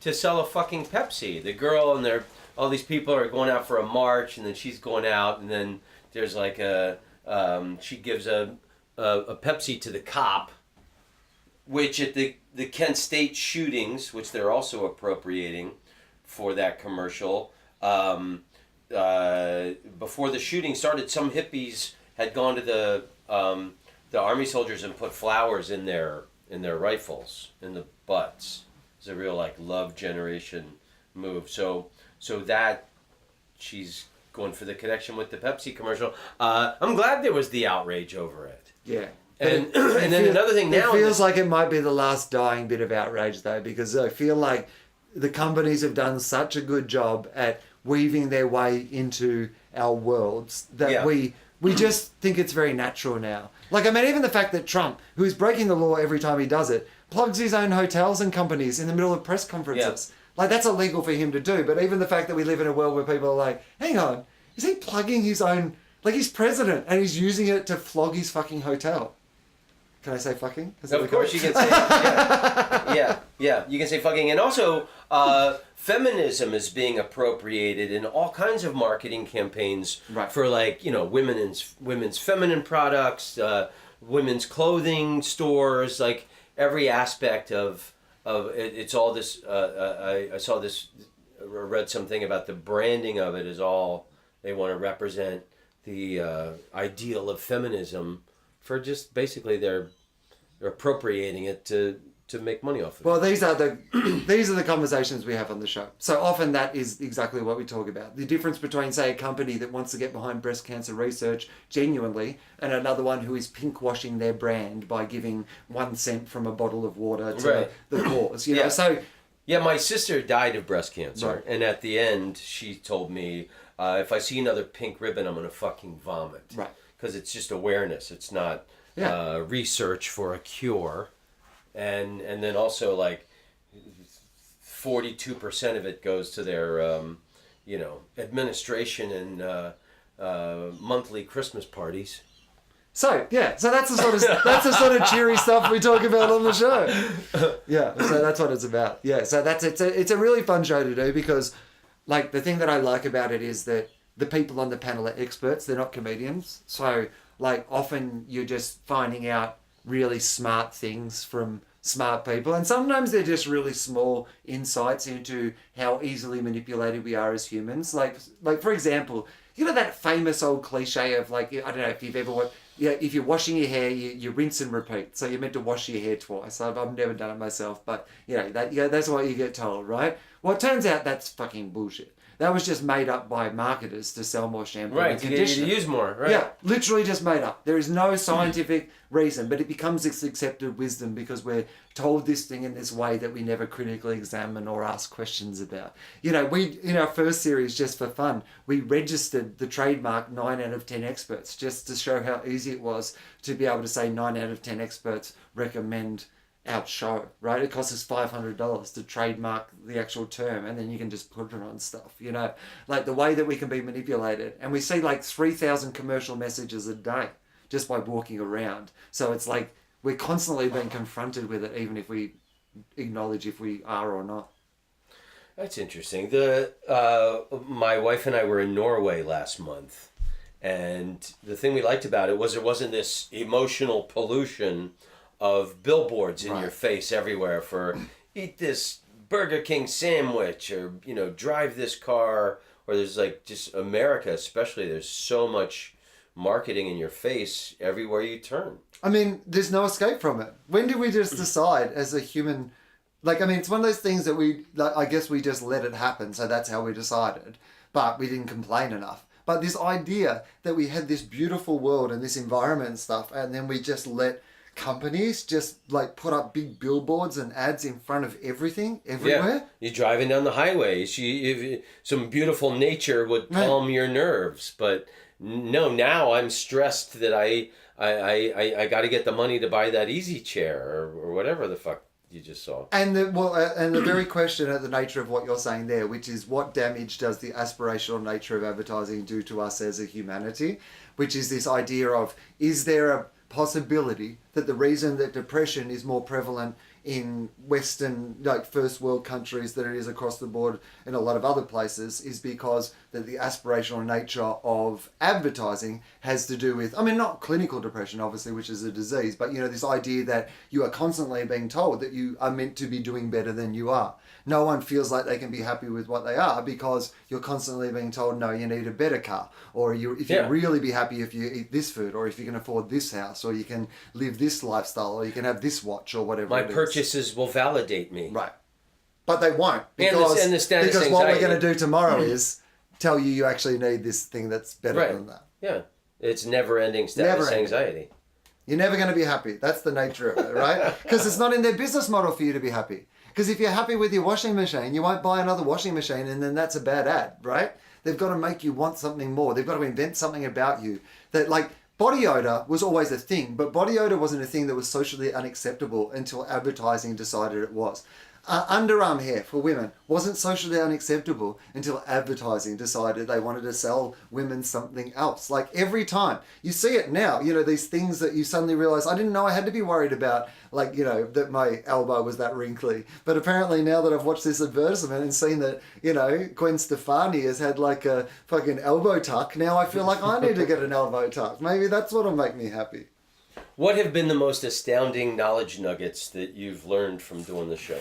to sell a fucking Pepsi. The girl and all these people are going out for a march, and then she's going out, and then there's like she gives a Pepsi to the cop, which at the Kent State shootings, which they're also appropriating for that commercial, before the shooting started, some hippies had gone to the army soldiers and put flowers in their rifles, in the butts. It's a real love generation move. So that she's going for the connection with the Pepsi commercial. I'm glad there was the outrage over it. Yeah. And then another thing now... It feels like it might be the last dying bit of outrage, though, because I feel like the companies have done such a good job at weaving their way into our worlds that we just think it's very natural now. Like, I mean, even the fact that Trump, who is breaking the law every time he does it, plugs his own hotels and companies in the middle of press conferences. Yeah. Like, that's illegal for him to do. But even the fact that we live in a world where people are like, hang on, is he plugging his own... Like, he's president and he's using it to flog his fucking hotel. Can I say fucking? Of course you can say yeah. You can say fucking. And also, feminism is being appropriated in all kinds of marketing campaigns for women's feminine products, women's clothing stores, like every aspect of it, it's all this. I saw this, read something about the branding of it is all they want to represent the ideal of feminism. For just basically they're appropriating it to make money off of it. Well, these are the conversations we have on the show. So often that is exactly what we talk about. The difference between, say, a company that wants to get behind breast cancer research genuinely and another one who is pinkwashing their brand by giving 1 cent from a bottle of water to the cause. You know? So my sister died of breast cancer, and at the end she told me, if I see another pink ribbon, I'm going to fucking vomit. Right. Because it's just awareness. It's not research for a cure. And then also 42% of it goes to their administration and monthly Christmas parties. So that's the sort of cheery stuff we talk about on the show. Yeah, so that's what it's about. Yeah, so it's a really fun show to do because the thing that I like about it is that the people on the panel are experts, they're not comedians. So often you're just finding out really smart things from smart people, and sometimes they're just really small insights into how easily manipulated we are as humans. Like for example, you know that famous old cliche of like, I don't know if you've ever watched, if you're washing your hair, you rinse and repeat. So you're meant to wash your hair twice. I've never done it myself, but that's what you get told, right? Well, it turns out that's fucking bullshit. That was just made up by marketers to sell more shampoo and to get you to use more, right? Yeah, literally just made up. There is no scientific reason, but it becomes this accepted wisdom because we're told this thing in this way that we never critically examine or ask questions about. You know, we, in our first series, just for fun, we registered the trademark 9 out of 10 experts just to show how easy it was to be able to say 9 out of 10 experts recommend our show, right? It costs us $500 to trademark the actual term, and then you can just put it on stuff, you know, like the way that we can be manipulated. And we see like 3,000 commercial messages a day just by walking around. So it's like we're constantly being confronted with it, even if we acknowledge if we are or not. That's interesting. My wife and I were in Norway last month, and the thing we liked about it was there wasn't this emotional pollution of billboards in your face everywhere for eat this Burger King sandwich, or, you know, drive this car, or there's like just America especially, there's so much marketing in your face everywhere you turn. I mean, there's no escape from it. When did we just decide as a human, like, I mean, it's one of those things that we, like, I guess we just let it happen, so that's how we decided, but we didn't complain enough. But this idea that we had this beautiful world and this environment and stuff, and then we just let companies just like put up big billboards and ads in front of everything everywhere. Yeah. You're driving down the highways, some beautiful nature would calm your nerves, but no, now I'm stressed that I got to get the money to buy that easy chair or whatever the fuck you just saw. And the very question at the nature of what you're saying there, which is what damage does the aspirational nature of advertising do to us as a humanity, which is this idea of, is there a possibility that the reason that depression is more prevalent in Western, like first world countries than it is across the board in a lot of other places is because that the aspirational nature of advertising has to do with, I mean, not clinical depression, obviously, which is a disease, but, you know, this idea that you are constantly being told that you are meant to be doing better than you are. No one feels like they can be happy with what they are because you're constantly being told, no, you need a better car, or you really be happy if you eat this food, or if you can afford this house, or you can live this lifestyle, or you can have this watch, or whatever. My purchases will validate me. Right. But they won't, because what we're going to do tomorrow is tell you actually need this thing that's better than that. Yeah. It's never-ending status anxiety. You're never going to be happy. That's the nature of it, right? Because it's not in their business model for you to be happy. Because if you're happy with your washing machine, you won't buy another washing machine, and then that's a bad ad, right? They've got to make you want something more. They've got to invent something about you. That, like, body odor was always a thing, but body odor wasn't a thing that was socially unacceptable until advertising decided it was. Underarm hair for women wasn't socially unacceptable until advertising decided they wanted to sell women something else. Like every time you see it now, you know, these things that you suddenly realize, I didn't know I had to be worried about, like, you know, that my elbow was that wrinkly. But apparently now that I've watched this advertisement and seen that, you know, Gwen Stefani has had like a fucking elbow tuck, now I feel like I need to get an elbow tuck. Maybe that's what'll make me happy. What have been the most astounding knowledge nuggets that you've learned from doing the show?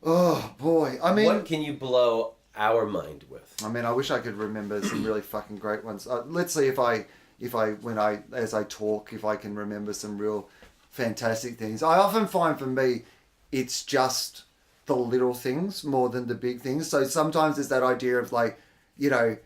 Oh boy, I mean, what can you blow our mind with? I mean, I wish I could remember some really fucking great ones. Let's see if as I talk, if I can remember some real fantastic things. I often find for me, it's just the little things more than the big things. So sometimes there's that idea of like, you know,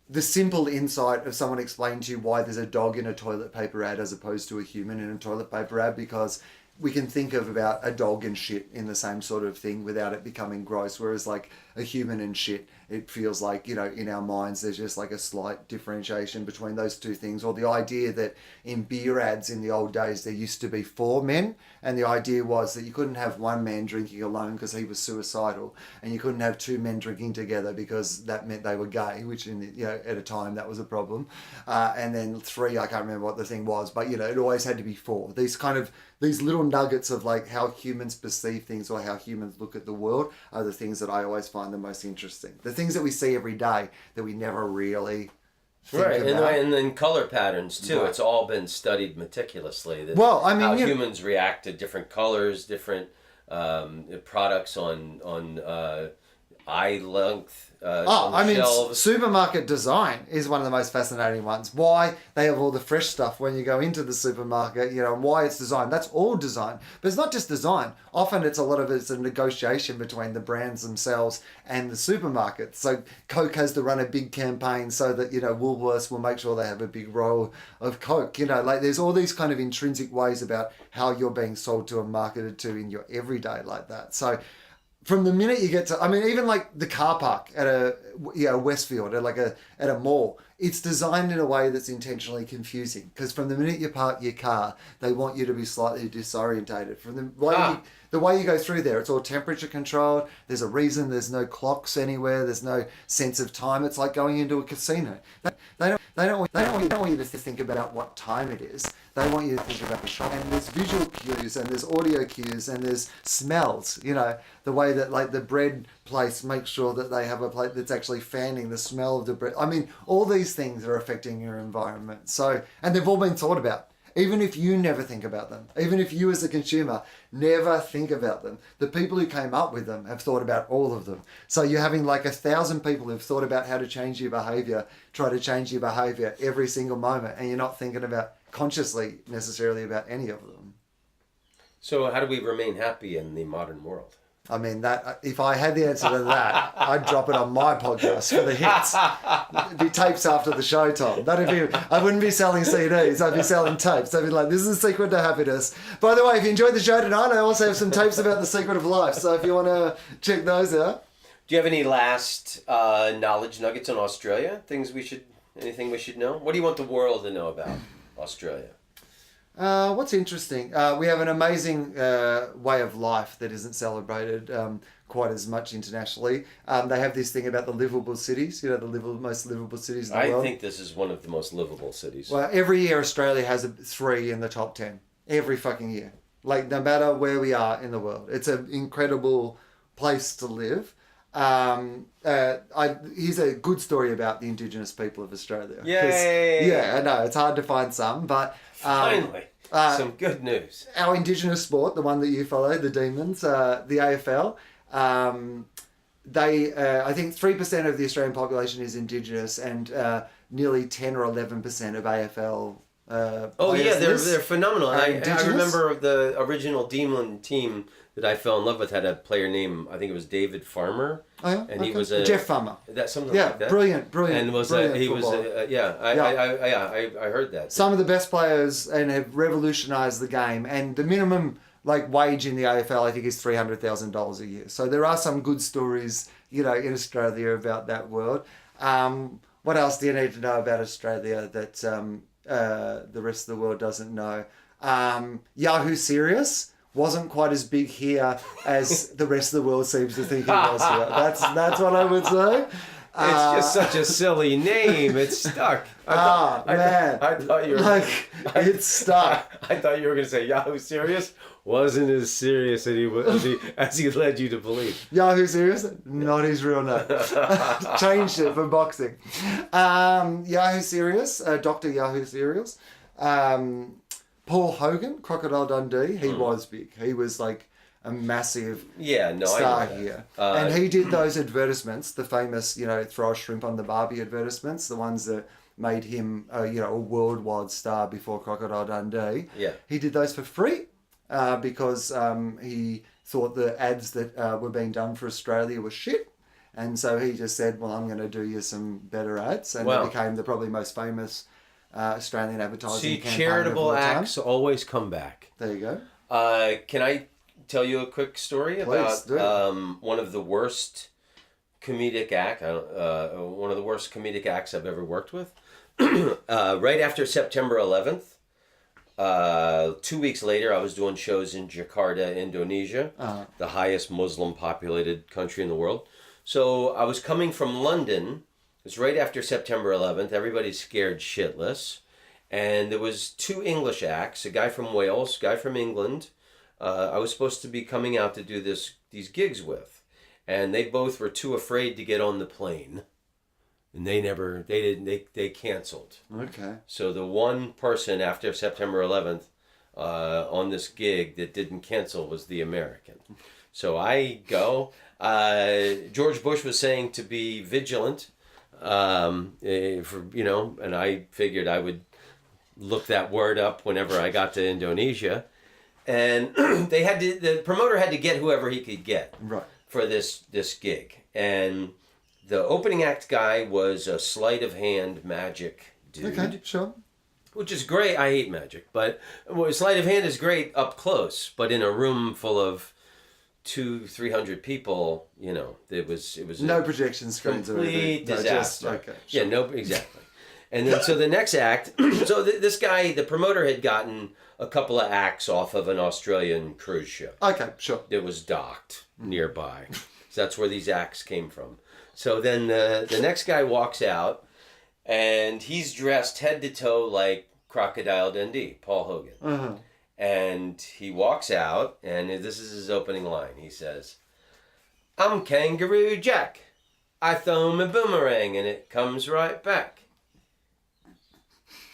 the simple insight of someone explaining to you why there's a dog in a toilet paper ad as opposed to a human in a toilet paper ad, because we can think of about a dog and shit in the same sort of thing without it becoming gross. Whereas like a human and shit, it feels like, you know, in our minds, there's just like a slight differentiation between those two things. Or the idea that in beer ads in the old days, there used to be 4 men. And the idea was that you couldn't have one man drinking alone because he was suicidal. And you couldn't have 2 men drinking together because that meant they were gay, which in the, you know, at a time that was a problem. And then 3, I can't remember what the thing was, but, you know, it always had to be 4. These little nuggets of like how humans perceive things or how humans look at the world are the things that I always find the most interesting. The things that we see every day that we never really Right, about. and then color patterns too. Right. It's all been studied meticulously. Well, I mean, how you know- humans react to different colors, different products on eye length. On shelves. Supermarket design is one of the most fascinating ones. Why they have all the fresh stuff when you go into the supermarket, you know, and why it's designed. That's all design. But it's not just design. Often it's a negotiation between the brands themselves and the supermarkets. So Coke has to run a big campaign so that, you know, Woolworths will make sure they have a big roll of Coke. You know, like there's all these kind of intrinsic ways about how you're being sold to and marketed to in your everyday like that. So from the minute you get to, I mean, even like the car park at a Westfield, at a mall, it's designed in a way that's intentionally confusing. Because from the minute you park your car, they want you to be slightly disorientated. From the way you go through there, it's all temperature controlled. There's a reason. There's no clocks anywhere. There's no sense of time. It's like going into a casino. They don't want you to think about what time it is. They want you to think about the shop. And there's visual cues, and there's audio cues, and there's smells. You know, the way that like the bread place makes sure that they have a plate that's actually fanning the smell of the bread. I mean, all these things are affecting your environment. So, and they've all been thought about. Even if you never think about them, even if you as a consumer never think about them, the people who came up with them have thought about all of them. So you're having like 1,000 people who've thought about how to change your behavior, try to change your behavior every single moment, and you're not thinking about consciously necessarily about any of them. So how do we remain happy in the modern world? I mean, that if I had the answer to that, I'd drop it on my podcast for the hits. It'd be tapes after the show, Tom. I wouldn't be selling CDs. I'd be selling tapes. I'd be like, this is the secret to happiness. By the way, if you enjoyed the show tonight, I also have some tapes about the secret of life. So if you want to check those out. Do you have any last knowledge nuggets on Australia? Anything we should know? What do you want the world to know about Australia? What's interesting, we have an amazing way of life that isn't celebrated quite as much internationally. They have this thing about the livable cities, you know, the most livable cities in the world. I think this is one of the most livable cities. Well, every year Australia has 3 in the top 10. Every fucking year. Like, no matter where we are in the world. It's an incredible place to live. Here's a good story about the Indigenous people of Australia. Yay! Yeah, I know, it's hard to find some, but... Finally, some good news. Our Indigenous sport, the one that you follow, the Demons, the AFL, I think 3% of the Australian population is Indigenous, and nearly 10 or 11% of AFL They're phenomenal. I Indigenous? remember the original Demon team that I fell in love with had a player named, I think it was David Farmer. Oh, yeah? And he Okay. was Jeff Farmer. Like that. Yeah, brilliant. And was brilliant he was footballer. I heard that. Some of the best players and have revolutionised the game, and the minimum wage in the AFL I think is $300,000 a year. So there are some good stories, you know, in Australia about that world. What else do you need to know about Australia that the rest of the world doesn't know? Yahoo Serious wasn't quite as big here as the rest of the world seems to think it was here. That's what I would say. It's just such a silly name. It's stuck. Man. I thought you were it's stuck. I thought you were going to say Yahoo Serious wasn't as serious as he led you to believe. Yahoo Serious? Not his real name. Changed it for boxing. Yahoo Serious, Dr. Yahoo Serious. Paul Hogan, Crocodile Dundee, he was big. He was like a massive star here. And he did those advertisements, the famous, you know, throw a shrimp on the Barbie advertisements, the ones that made him, a worldwide star before Crocodile Dundee. Yeah. He did those for free because he thought the ads that were being done for Australia were shit. And so he just said, well, I'm going to do you some better ads. And it became the probably most famous Australian advertising campaign. Charitable acts always come back. There you go. Can I tell you a quick story about one of the worst comedic acts I've ever worked with? Right after September 11th, 2 weeks later, I was doing shows in Jakarta, Indonesia, the highest Muslim populated country in the world. So I was coming from London. It's right after September 11th. Everybody's scared shitless. And there was 2 English acts, a guy from Wales, a guy from England. I was supposed to be coming out to do these gigs with. And they both were too afraid to get on the plane. and they canceled. Okay. So the one person after September 11th on this gig that didn't cancel was the American. So I go. George Bush was saying to be vigilant, and I figured I would look that word up whenever I got to Indonesia, and the promoter had to get whoever he could get for this gig, and the opening act guy was a sleight of hand magic dude. Okay, sure. Which is great. I hate magic, but sleight of hand is great up close. But in a room full of 200-300 people, it was no projection screens or anything. Complete disaster. Okay. Sure. Yeah, no, exactly. And then so the next act, so this guy, the promoter, had gotten a couple of acts off of an Australian cruise ship. Okay, sure. That was docked nearby. So that's where these acts came from. So then the next guy walks out, and he's dressed head to toe like Crocodile Dundee, Paul Hogan. Uh-huh. And he walks out, and this is his opening line. He says, "I'm Kangaroo Jack. I throw my boomerang, and it comes right back."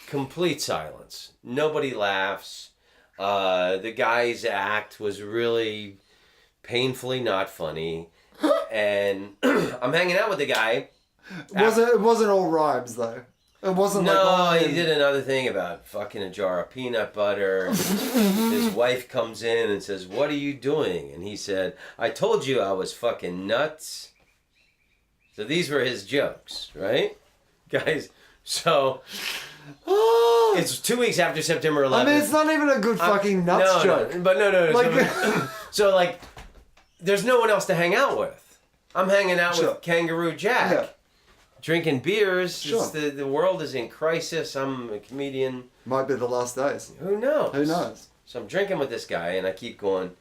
Complete silence. Nobody laughs. The guy's act was really painfully not funny. And I'm hanging out with the guy. It wasn't all rhymes though. It wasn't he did another thing about fucking a jar of peanut butter. His wife comes in and says, "What are you doing?" And he said, "I told you I was fucking nuts." So these were his jokes, right? Guys, so it's 2 weeks after September 11th. I mean, it's not even a good fucking nuts joke. No. Like, So there's no one else to hang out with. I'm hanging out with Kangaroo Jack. Yeah. Drinking beers. Sure. The world is in crisis. I'm a comedian. might be the last days. Who knows? Who knows? So I'm drinking with this guy, and I keep going,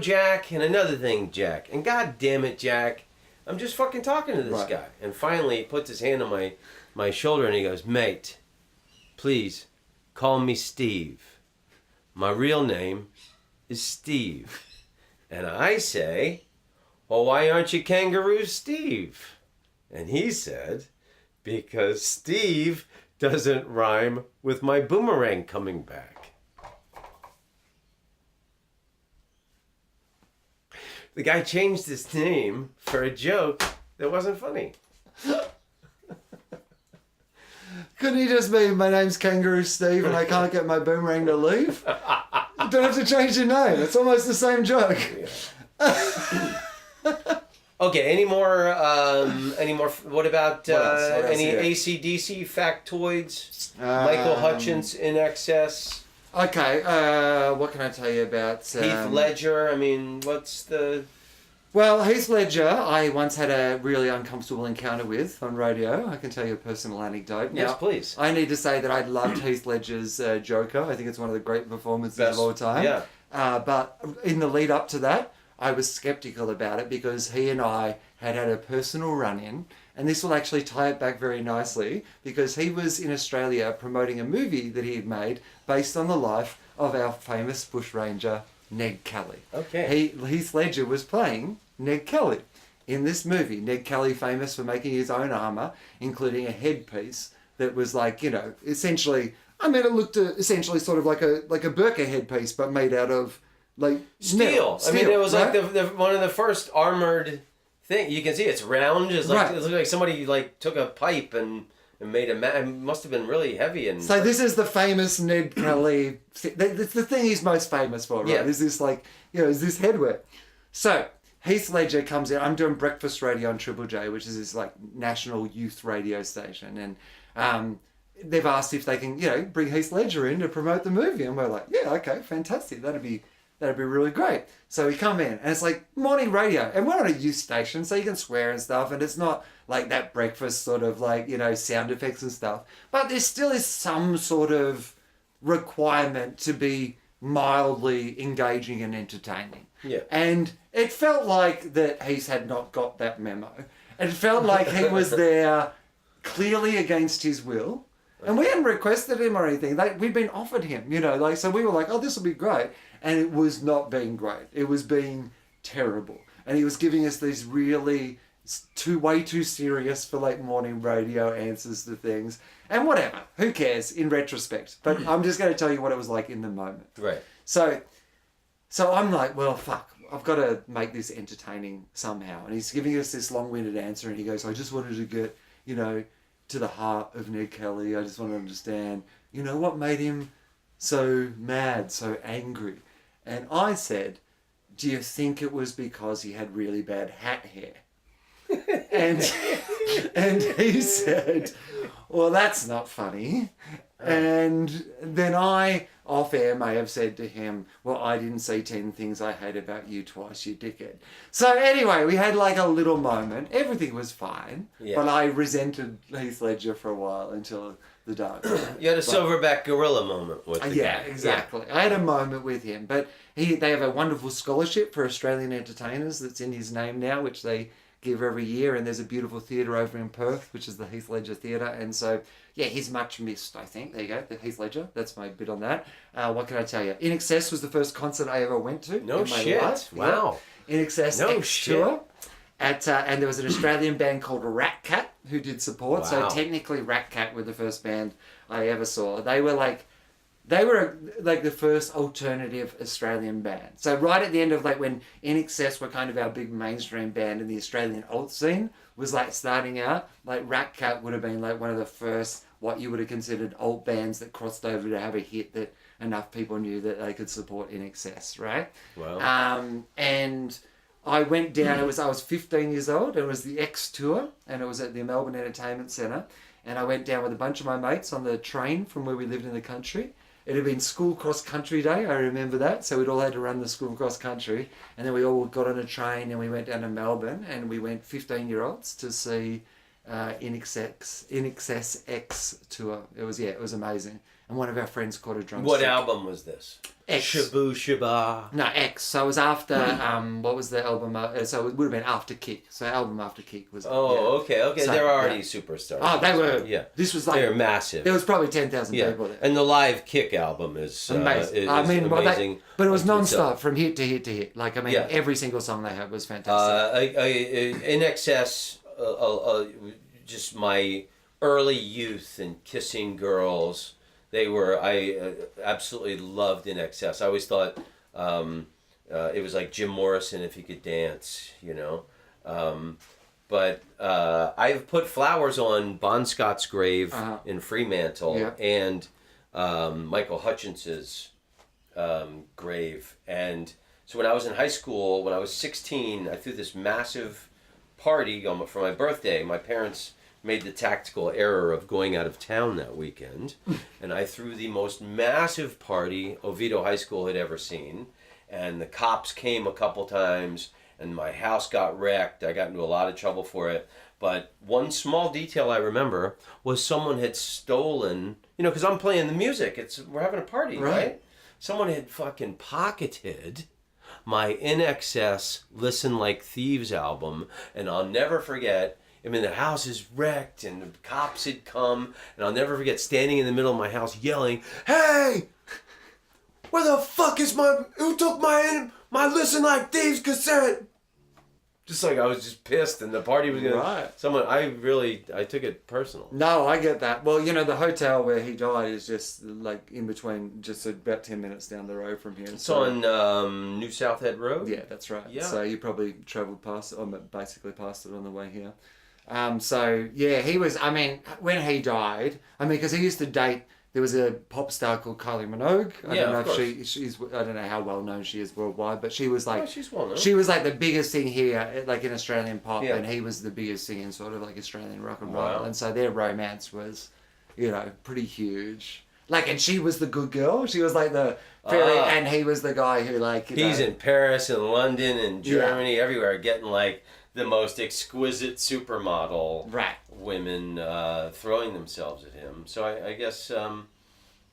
Jack, and another thing, Jack. And God damn it, Jack, I'm just fucking talking to this guy. And finally, he puts his hand on my shoulder, and he goes, "Mate, please, call me Steve. My real name is Steve." And I say, "Well, why aren't you Kangaroo Steve?" And he said, "Because Steve doesn't rhyme with my boomerang coming back." The guy changed his name for a joke that wasn't funny. Couldn't he just be, "My name's Kangaroo Steve and I can't get my boomerang to leave"? You don't have to change your name. It's almost the same joke. Okay, any more, what about What else? any Yeah. AC/DC factoids? Michael Hutchins in excess? Okay, what can I tell you about... Heath Ledger, I mean, what's the... Well, Heath Ledger, I once had a really uncomfortable encounter with on radio. I can tell you a personal anecdote. Yes, Now, please. I need to say that I loved Heath Ledger's Joker. I think it's one of the great performances of all time. Yeah. But in the lead up to that, I was skeptical about it because he and I had a personal run-in. And this will actually tie it back very nicely because he was in Australia promoting a movie that he had made based on the life of our famous bushranger, Ned Kelly. Okay. Heath Ledger was playing Ned Kelly in this movie. Ned Kelly, famous for making his own armour, including a headpiece that was essentially, it looked essentially sort of like a burqa headpiece, but made out of Steel. I mean, it was right? like the one of the first armored thing. You can see it's round. It looks like somebody took a pipe and made it must have been really heavy. And so this is the famous Ned Kelly. The thing he's most famous for, right? Yeah. Is this is this headwear? So Heath Ledger comes in. I'm doing breakfast radio on Triple J, which is this national youth radio station, and they've asked if they can bring Heath Ledger in to promote the movie, and we're like, yeah, okay, fantastic, that'd be really great. So we come in, and it's morning radio, and we're on a youth station, so you can swear and stuff, and it's not like that breakfast sort of sound effects and stuff, but there still is some sort of requirement to be mildly engaging and entertaining. Yeah. And it felt like that Heath had not got that memo. It felt like he was there clearly against his will. And we hadn't requested him or anything. We'd been offered him, so we were like, oh, this will be great. And it was not being great. It was being terrible. And he was giving us these really way too serious for like morning radio answers to things. And whatever, who cares in retrospect? But I'm just going to tell you what it was like in the moment. Right. So I'm like, well, fuck, I've got to make this entertaining somehow. And he's giving us this long-winded answer, and he goes, I just wanted to get, to the heart of Ned Kelly. I just want to understand, what made him so mad, so angry. And I said, do you think it was because he had really bad hat hair? and he said, well, that's not funny. And then I, off air, may have said to him, well, I didn't say 10 things I hate about you twice, you dickhead. So anyway, we had like a little moment. Everything was fine. Yeah. But I resented Heath Ledger for a while until the dark. You had a silverback gorilla moment with the guy. Yeah, exactly. Yeah. I had a moment with him. But they have a wonderful scholarship for Australian entertainers that's in his name now, which they give every year. And there's a beautiful theatre over in Perth, which is the Heath Ledger Theatre. And so, yeah, he's much missed, I think. There you go, the Heath Ledger. That's my bit on that. What can I tell you? In Excess was the first concert I ever went to. No in my shit. Life. Wow. Yeah. In Excess no X shit. Tour. And there was an Australian band called Rat Cat who did support. Wow. So technically Rat Cat were the first band I ever saw. They were like the first alternative Australian band. So right at the end of like when In Excess were kind of our big mainstream band and the Australian alt scene was like starting out, like Rat Cat would have been like one of the first what you would have considered alt bands that crossed over to have a hit that enough people knew that they could support In Excess, right? Wow. And I went down, I was 15 years old, it was the X Tour, and it was at the Melbourne Entertainment Centre, and I went down with a bunch of my mates on the train from where we lived in the country. It had been school cross-country day, I remember that, so we'd all had to run the school cross-country, and then we all got on a train and we went down to Melbourne, and we went 15-year-olds to see In Excess X Tour. It was amazing. And one of our friends caught a drumstick. What album was this? X. Shabu Shaba. No, X. So it was after, what was the album? So it would have been after Kick. So album after Kick was... Okay. So, they're already superstars. Oh, they were. Yeah. This was like... They're massive. There was probably 10,000 people there. And the live Kick album is amazing. Amazing. But it was non-stop from hit to hit to hit. Like, every single song they had was fantastic. In Excess, just my early youth and kissing girls... I absolutely loved In Excess. I always thought it was like Jim Morrison if he could dance, But I've put flowers on Bon Scott's grave in Fremantle and Michael Hutchins's grave. And so when I was in high school, when I was 16, I threw this massive party for my birthday. My parents made the tactical error of going out of town that weekend, and I threw the most massive party Oviedo High School had ever seen, and the cops came a couple times, and my house got wrecked. I got into a lot of trouble for it, but one small detail I remember was someone had stolen, because I'm playing the music, we're having a party, right? Someone had fucking pocketed my In Excess Listen Like Thieves album, and I'll never forget. The house is wrecked and the cops had come, and I'll never forget standing in the middle of my house yelling, "Hey! Where the fuck is who took my Listen Like Thieves cassette?" Just like I was just pissed and the party was gonna... Right. I took it personal. No, I get that. Well, the hotel where he died is just like in between, just about 10 minutes down the road from here. It's on New South Head Road? Yeah, that's right. Yeah. So you probably travelled past it, or basically past it on the way here. So yeah, he was, when he died, because he used to date, there was a pop star called Kylie Minogue. I don't know if she's, I don't know how well known she is worldwide, but she was like, she's well known. She was like the biggest thing here, like in Australian pop, and he was the biggest thing in sort of like Australian rock and roll. Wow. And so their romance was, pretty huge. Like, and she was the good girl. She was like the fairy, and he was the guy who he's in Paris and London and Germany, everywhere, getting like the most exquisite supermodel women throwing themselves at him. So I guess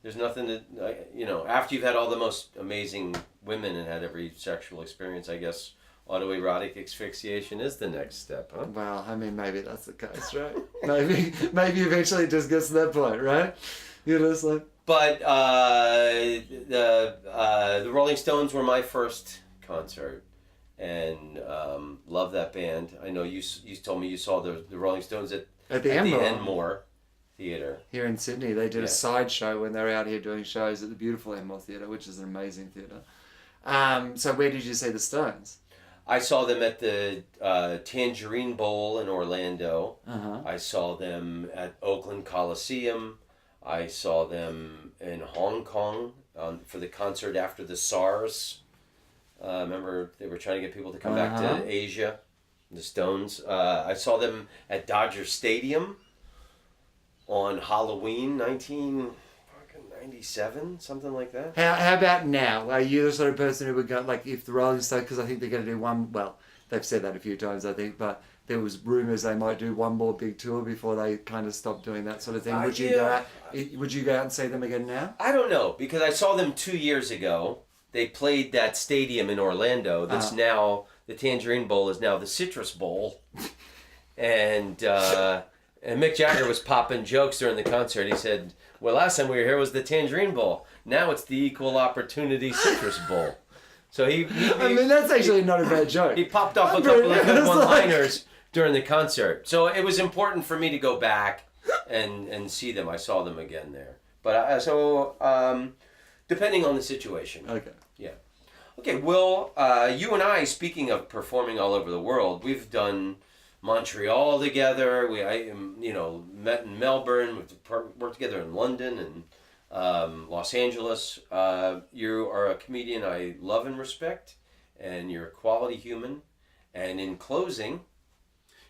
there's nothing that, after you've had all the most amazing women and had every sexual experience, I guess autoerotic asphyxiation is the next step, huh? Well, maybe that's the case, right? maybe eventually it just gets to that point, right? It's like... But the Rolling Stones were my first concert. And Love that band. I know you told me you saw the Rolling Stones at the Enmore. Enmore Theatre. Here in Sydney. They did Yeah. a sideshow when they were out here doing shows at the beautiful Enmore Theatre, which is an amazing theatre. So where did you see the Stones? I saw them at the Tangerine Bowl in Orlando. Uh-huh. I saw them at Oakland Coliseum. I saw them in Hong Kong for the concert after the SARS. Remember, they were trying to get people to come back to Asia, the Stones. I saw them at Dodger Stadium on Halloween 1997, something like that. How about now? Are you the sort of person who would go, like, if the Rolling Stones, because I think they're going to do one, well, they've said that a few times, I think, but there was rumours they might do one more big tour before they kind of stop doing that sort of thing. Would you go out and see them again now? I don't know, because I saw them 2 years ago. They played that stadium in Orlando that's now, the Tangerine Bowl is now the Citrus Bowl. And Mick Jagger was popping jokes during the concert. He said, well, last time we were here was the Tangerine Bowl. Now it's the Equal Opportunity Citrus Bowl. So he I mean, that's actually not a bad joke. He popped off a couple of good one-liners during the concert. So it was important for me to go back and see them. I saw them again there. But depending on the situation. Okay. Yeah. Okay, Wil, you and I, speaking of performing all over the world, we've done Montreal together. I met in Melbourne. We've worked together in London and Los Angeles. You are a comedian I love and respect, and you're a quality human. And in closing,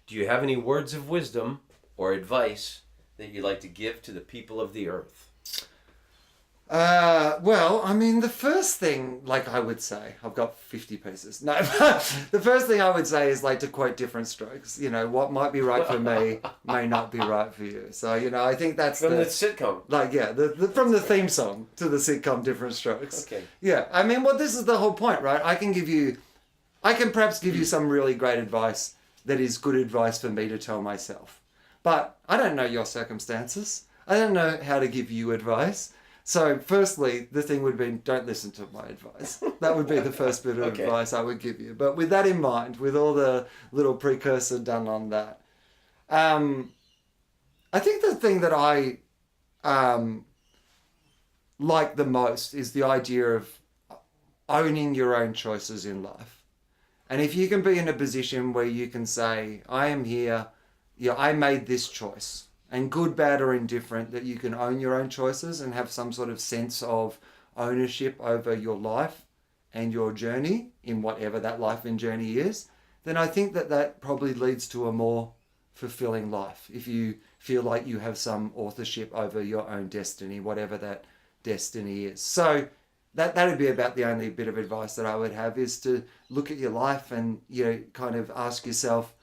do you have any words of wisdom or advice that you'd like to give to the people of the earth? Well, I mean, the first thing, like I would say, I've got 50 pieces. No, the first thing I would say is like to quote different strokes. You know, what might be right for me may not be right for you. So, I think that's From the sitcom. Like, yeah, from the theme song to the sitcom Different Strokes. Okay. Yeah, I mean, well, this is the whole point, right? I can perhaps give you some really great advice that is good advice for me to tell myself. But I don't know your circumstances. I don't know how to give you advice. So, firstly, the thing would be, don't listen to my advice. That would be the first bit of advice I would give you. But with that in mind, with all the little precursor done on that, I think the thing that I like the most is the idea of owning your own choices in life. And if you can be in a position where you can say, I am here, I made this choice. And good, bad, or indifferent, that you can own your own choices and have some sort of sense of ownership over your life and your journey in whatever that life and journey is, then I think that probably leads to a more fulfilling life. If you feel like you have some authorship over your own destiny, whatever that destiny is. So that would be about the only bit of advice that I would have, is to look at your life and, kind of ask yourself,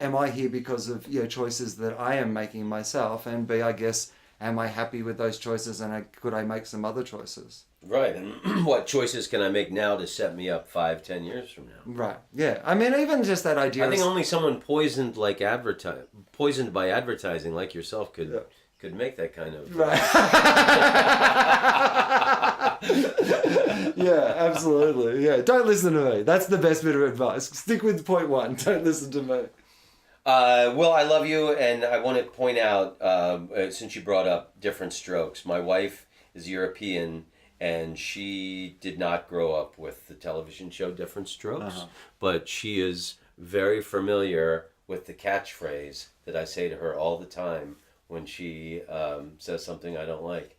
am I here because of choices that I am making myself? And B, I guess, am I happy with those choices, and could I make some other choices? Right, and what choices can I make now to set me up 5-10 years from now? Right, yeah. I mean, even just that idea. I think only someone poisoned by advertising like yourself could make that kind of. Right. Yeah, absolutely. Yeah, don't listen to me. That's the best bit of advice. Stick with point one. Don't listen to me. Well, I love you, and I want to point out, since you brought up Different Strokes, my wife is European, and she did not grow up with the television show Different Strokes, but she is very familiar with the catchphrase that I say to her all the time when she says something I don't like.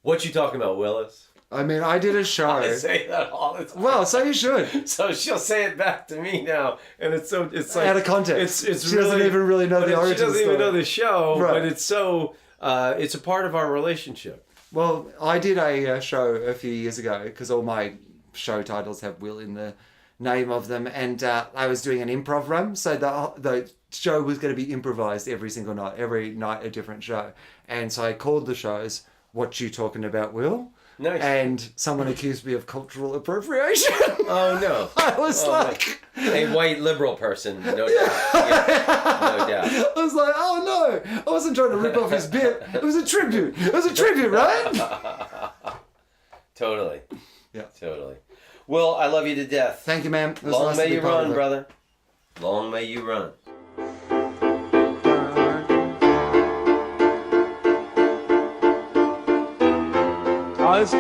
What you talking about, Willis? I mean, I did a show. I say that all the time. Well, so you should. So she'll say it back to me now, and it's like out of context. It's she doesn't even really know the origin story. She doesn't even know the show, right. But it's so it's a part of our relationship. Well, I did a show a few years ago, because all my show titles have Wil in the name of them, and I was doing an improv run, so the show was going to be improvised every single night, every night a different show, and so I called the shows "What You Talking About, Wil?" Nice. And someone accused me of cultural appropriation. Oh no! I was like, a white liberal person, no doubt. Yeah, no doubt. I was like, oh no! I wasn't trying to rip off his bit. It was a tribute. It was a tribute, right? Totally. Yeah. Totally. Will, I love you to death. Thank you, man. It was Long nice to may be you part of run, it. brother. Long may you run. Oh, this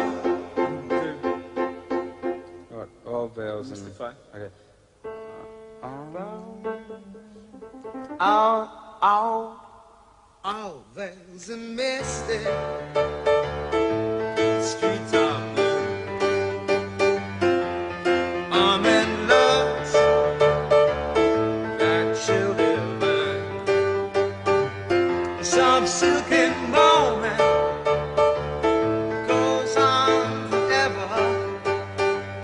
what? All bells and okay. Oh, there's a misty streets of blue. I'm in love's that chill divine. Some silken moment goes on forever,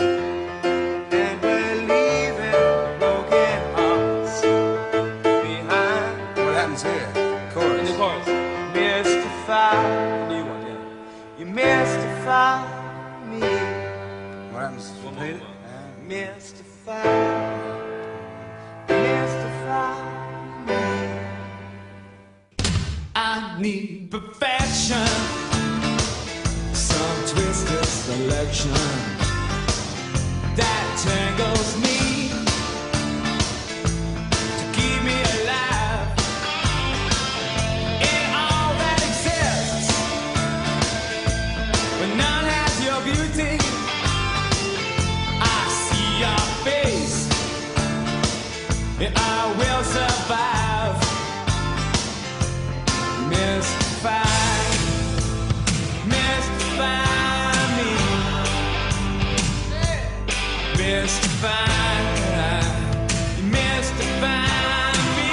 and we're leaving broken hearts behind. What happens here? Chorus. In the chorus. Mystify. New one, yeah. You mystify me. What happens? Repeat it. Mystify. Mystify me. I need perfection. Some twisted selection that tangles me to keep me alive. In all that exists, but none has your beauty. I see your face, and I will survive. Mystify, mystify me. Mystify, mystify me.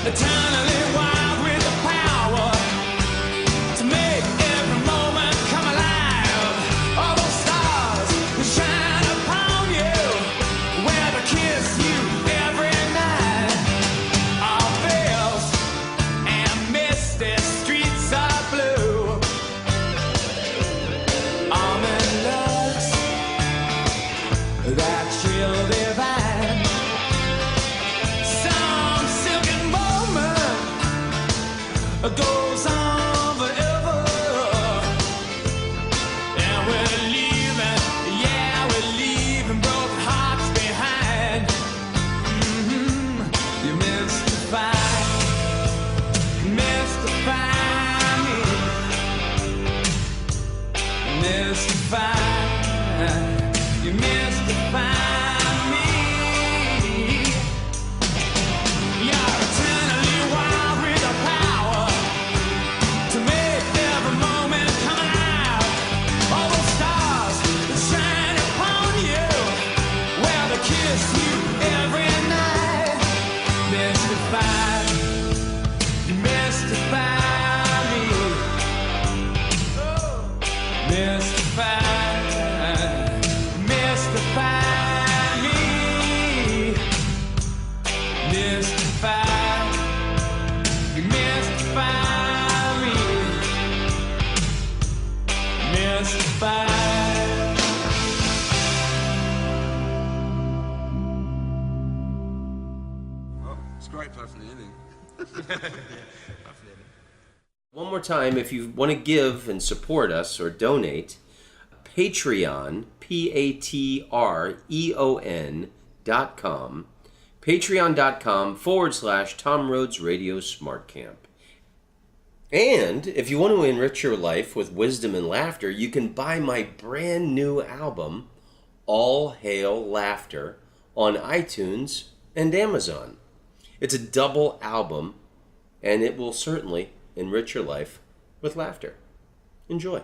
Eternally wild with the power to make every moment come alive. All those stars that shine upon you, where to kiss you every night. All veils and misty streets are blue. Almond looks that chill divine. Some silken moment goes on forever, and we're leaving, yeah, we're leaving broken hearts behind. You mystify, mystify me, mystify, you mystify me. You're eternally wild with the power to make every moment come alive. All those stars that shine upon you, well, they kiss you every night. Mystify, mystify me. Mystify, mystify me. Mystify, mystify me. Mystify. Well, it's great apart from the ending. One more time, if you want to give and support us or donate, Patreon, patreon.com, patreon.com/Tom Rhodes Radio Smart Camp. And if you want to enrich your life with wisdom and laughter, you can buy my brand new album, All Hail Laughter, on iTunes and Amazon. It's a double album, and it will certainly enrich your life with laughter. Enjoy.